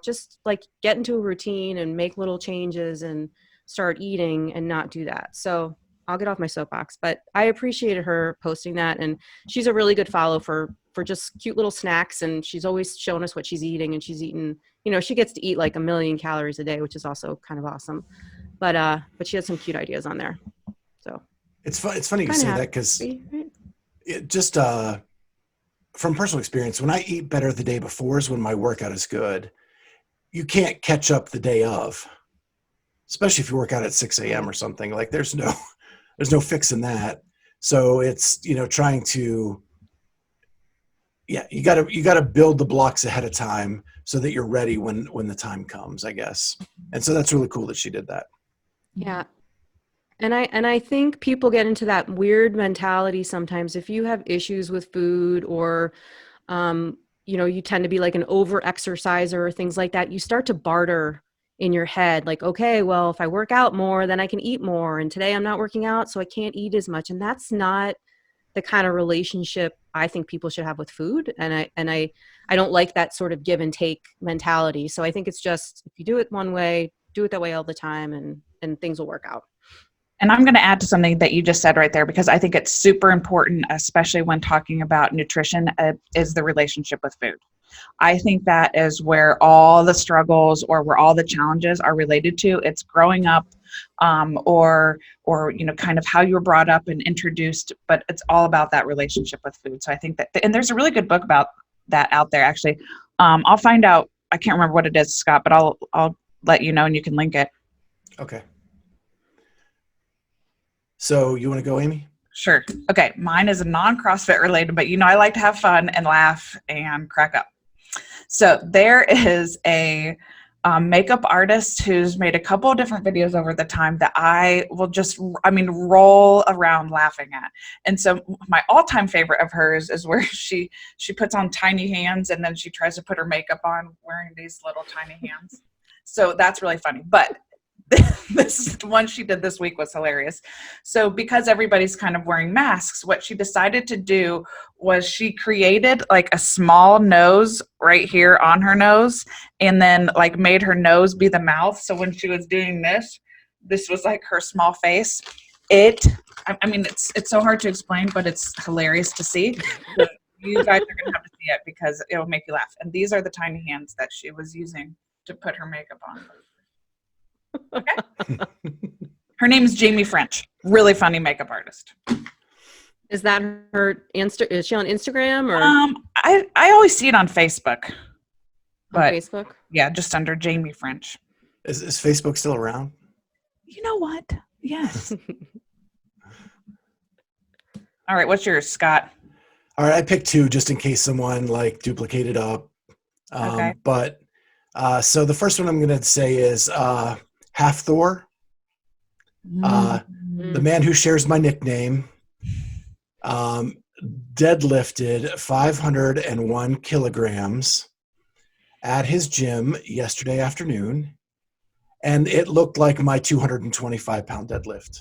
just like get into a routine and make little changes and start eating and not do that. So I'll get off my soapbox, but I appreciated her posting that. And she's a really good follow for just cute little snacks. And she's always showing us what she's eating, and she's eating, she gets to eat like 1 million calories a day, which is also kind of awesome. But she has some cute ideas on there. So it's funny you say that, because it just, from personal experience, when I eat better the day before is when my workout is good. You can't catch up the day of, especially if you work out at 6 a.m. or something. Like there's no fixing that. So it's, trying to, you gotta build the blocks ahead of time so that you're ready when the time comes, I guess. And so that's really cool that she did that. Yeah. And I think people get into that weird mentality sometimes. If you have issues with food, or, you tend to be like an over exerciser or things like that, you start to barter in your head. Like, okay, well, if I work out more, then I can eat more. And today I'm not working out, so I can't eat as much. And that's not the kind of relationship I think people should have with food. And I don't like that sort of give and take mentality. So I think it's just, if you do it one way, do it that way all the time, and things will work out. And I'm going to add to something that you just said right there, because I think it's super important, especially when talking about nutrition, is the relationship with food. I think that is where all the struggles, or where all the challenges are related to. It's growing up, or kind of how you were brought up and introduced, but it's all about that relationship with food. So I think that, and there's a really good book about that out there, actually. I'll find out. I can't remember what it is, Scott, but I'll let you know, and you can link it. Okay. So you want to go, Amy? Sure. Okay. Mine is non-CrossFit related, but I like to have fun and laugh and crack up. So there is a makeup artist who's made a couple of different videos over the time that I will just, roll around laughing at. And so my all-time favorite of hers is where she puts on tiny hands, and then she tries to put her makeup on wearing these little tiny hands. So that's really funny. But this one she did this week was hilarious. So because everybody's kind of wearing masks, what she decided to do was she created like a small nose right here on her nose, and then like made her nose be the mouth. So when she was doing this was like her small face. It's so hard to explain, but it's hilarious to see. So you guys are going to have to see it, because it will make you laugh. And these are the tiny hands that she was using to put her makeup on. Okay. Her name is Jamie French. Really funny makeup artist. Is that her is she on Instagram, or? I always see it on Facebook. But on Facebook? Yeah, just under Jamie French. Is Facebook still around? You know what? Yes. All right, what's yours, Scott? All right, I picked two just in case someone like duplicated up. Okay. But so the first one I'm going to say is Half Thor, the man who shares my nickname, deadlifted 501 kilograms at his gym yesterday afternoon, and it looked like my 225-pound deadlift,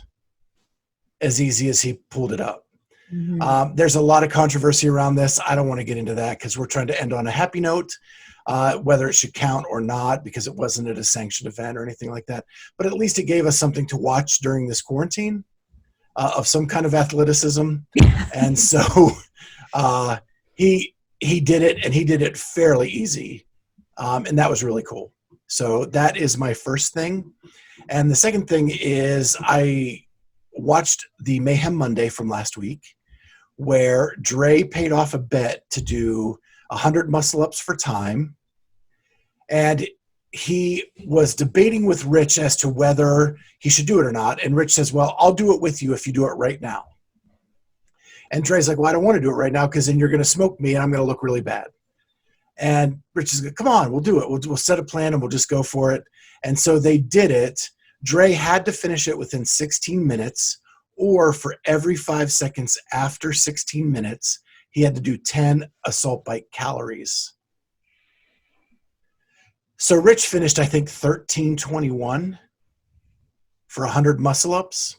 as easy as he pulled it up. Mm-hmm. There's a lot of controversy around this. I don't want to get into that, because we're trying to end on a happy note. Whether it should count or not, because it wasn't at a sanctioned event or anything like that. But at least it gave us something to watch during this quarantine of some kind of athleticism. And so he did it, and he did it fairly easy. And that was really cool. So that is my first thing. And the second thing is I watched the Mayhem Monday from last week, where Dre paid off a bet to do 100 muscle-ups for time. And he was debating with Rich as to whether he should do it or not. And Rich says, well, I'll do it with you if you do it right now. And Dre's like, well, I don't want to do it right now, because then you're going to smoke me and I'm going to look really bad. And Rich is like, come on, we'll do it. We'll set a plan and we'll just go for it. And so they did it. Dre had to finish it within 16 minutes, or for every 5 seconds after 16 minutes, he had to do 10 assault bike calories. So Rich finished, I think, 13:21 for 100 muscle-ups.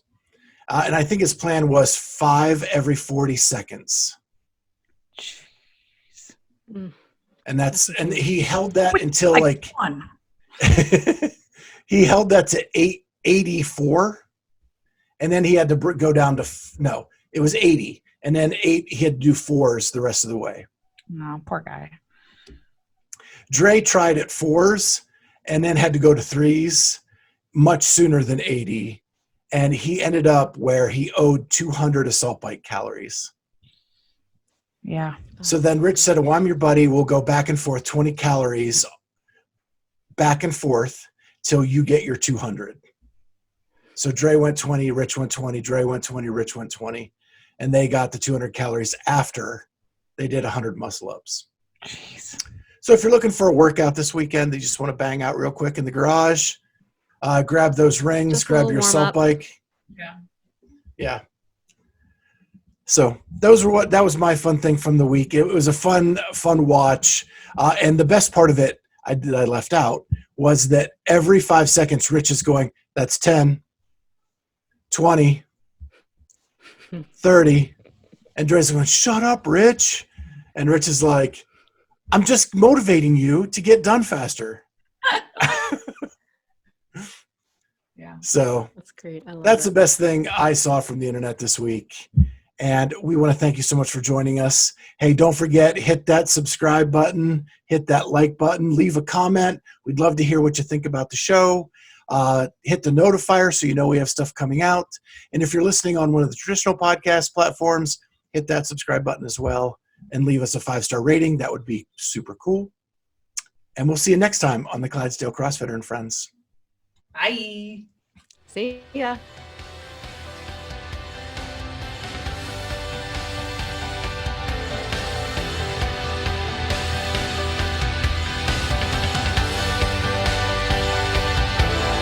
And I think his plan was 5 every 40 seconds. Jeez. And he held that until like one. He held that to 884. And then he had to go down to, no, it was 80. And then he had to do 4s the rest of the way. No, poor guy. Dre tried at 4s and then had to go to 3s much sooner than 80. And he ended up where he owed 200 assault bike calories. Yeah. So then Rich said, well, I'm your buddy. We'll go back and forth, 20 calories back and forth till you get your 200. So Dre went 20, Rich went 20, Dre went 20, Rich went 20. And they got the 200 calories after they did 100 muscle ups. Jeez. So if you're looking for a workout this weekend that you just want to bang out real quick in the garage, grab those rings, Just a grab little your warm assault up. bike. Yeah. Yeah. So that was my fun thing from the week. It was a fun watch. And the best part of it I left out was that every 5 seconds, Rich is going, that's 10, 20, 30. And Dre's going, shut up, Rich. And Rich is like, I'm just motivating you to get done faster. Yeah. So That's great. I love that's the that. best thing I saw from the internet this week. And we want to thank you so much for joining us. Hey, don't forget, hit that subscribe button, hit that like button, leave a comment. We'd love to hear what you think about the show. Hit the notifier so you know we have stuff coming out. And if you're listening on one of the traditional podcast platforms, hit that subscribe button as well and leave us a 5-star rating. That would be super cool. And we'll see you next time on the Clydesdale CrossFitter and Friends. Bye. See ya.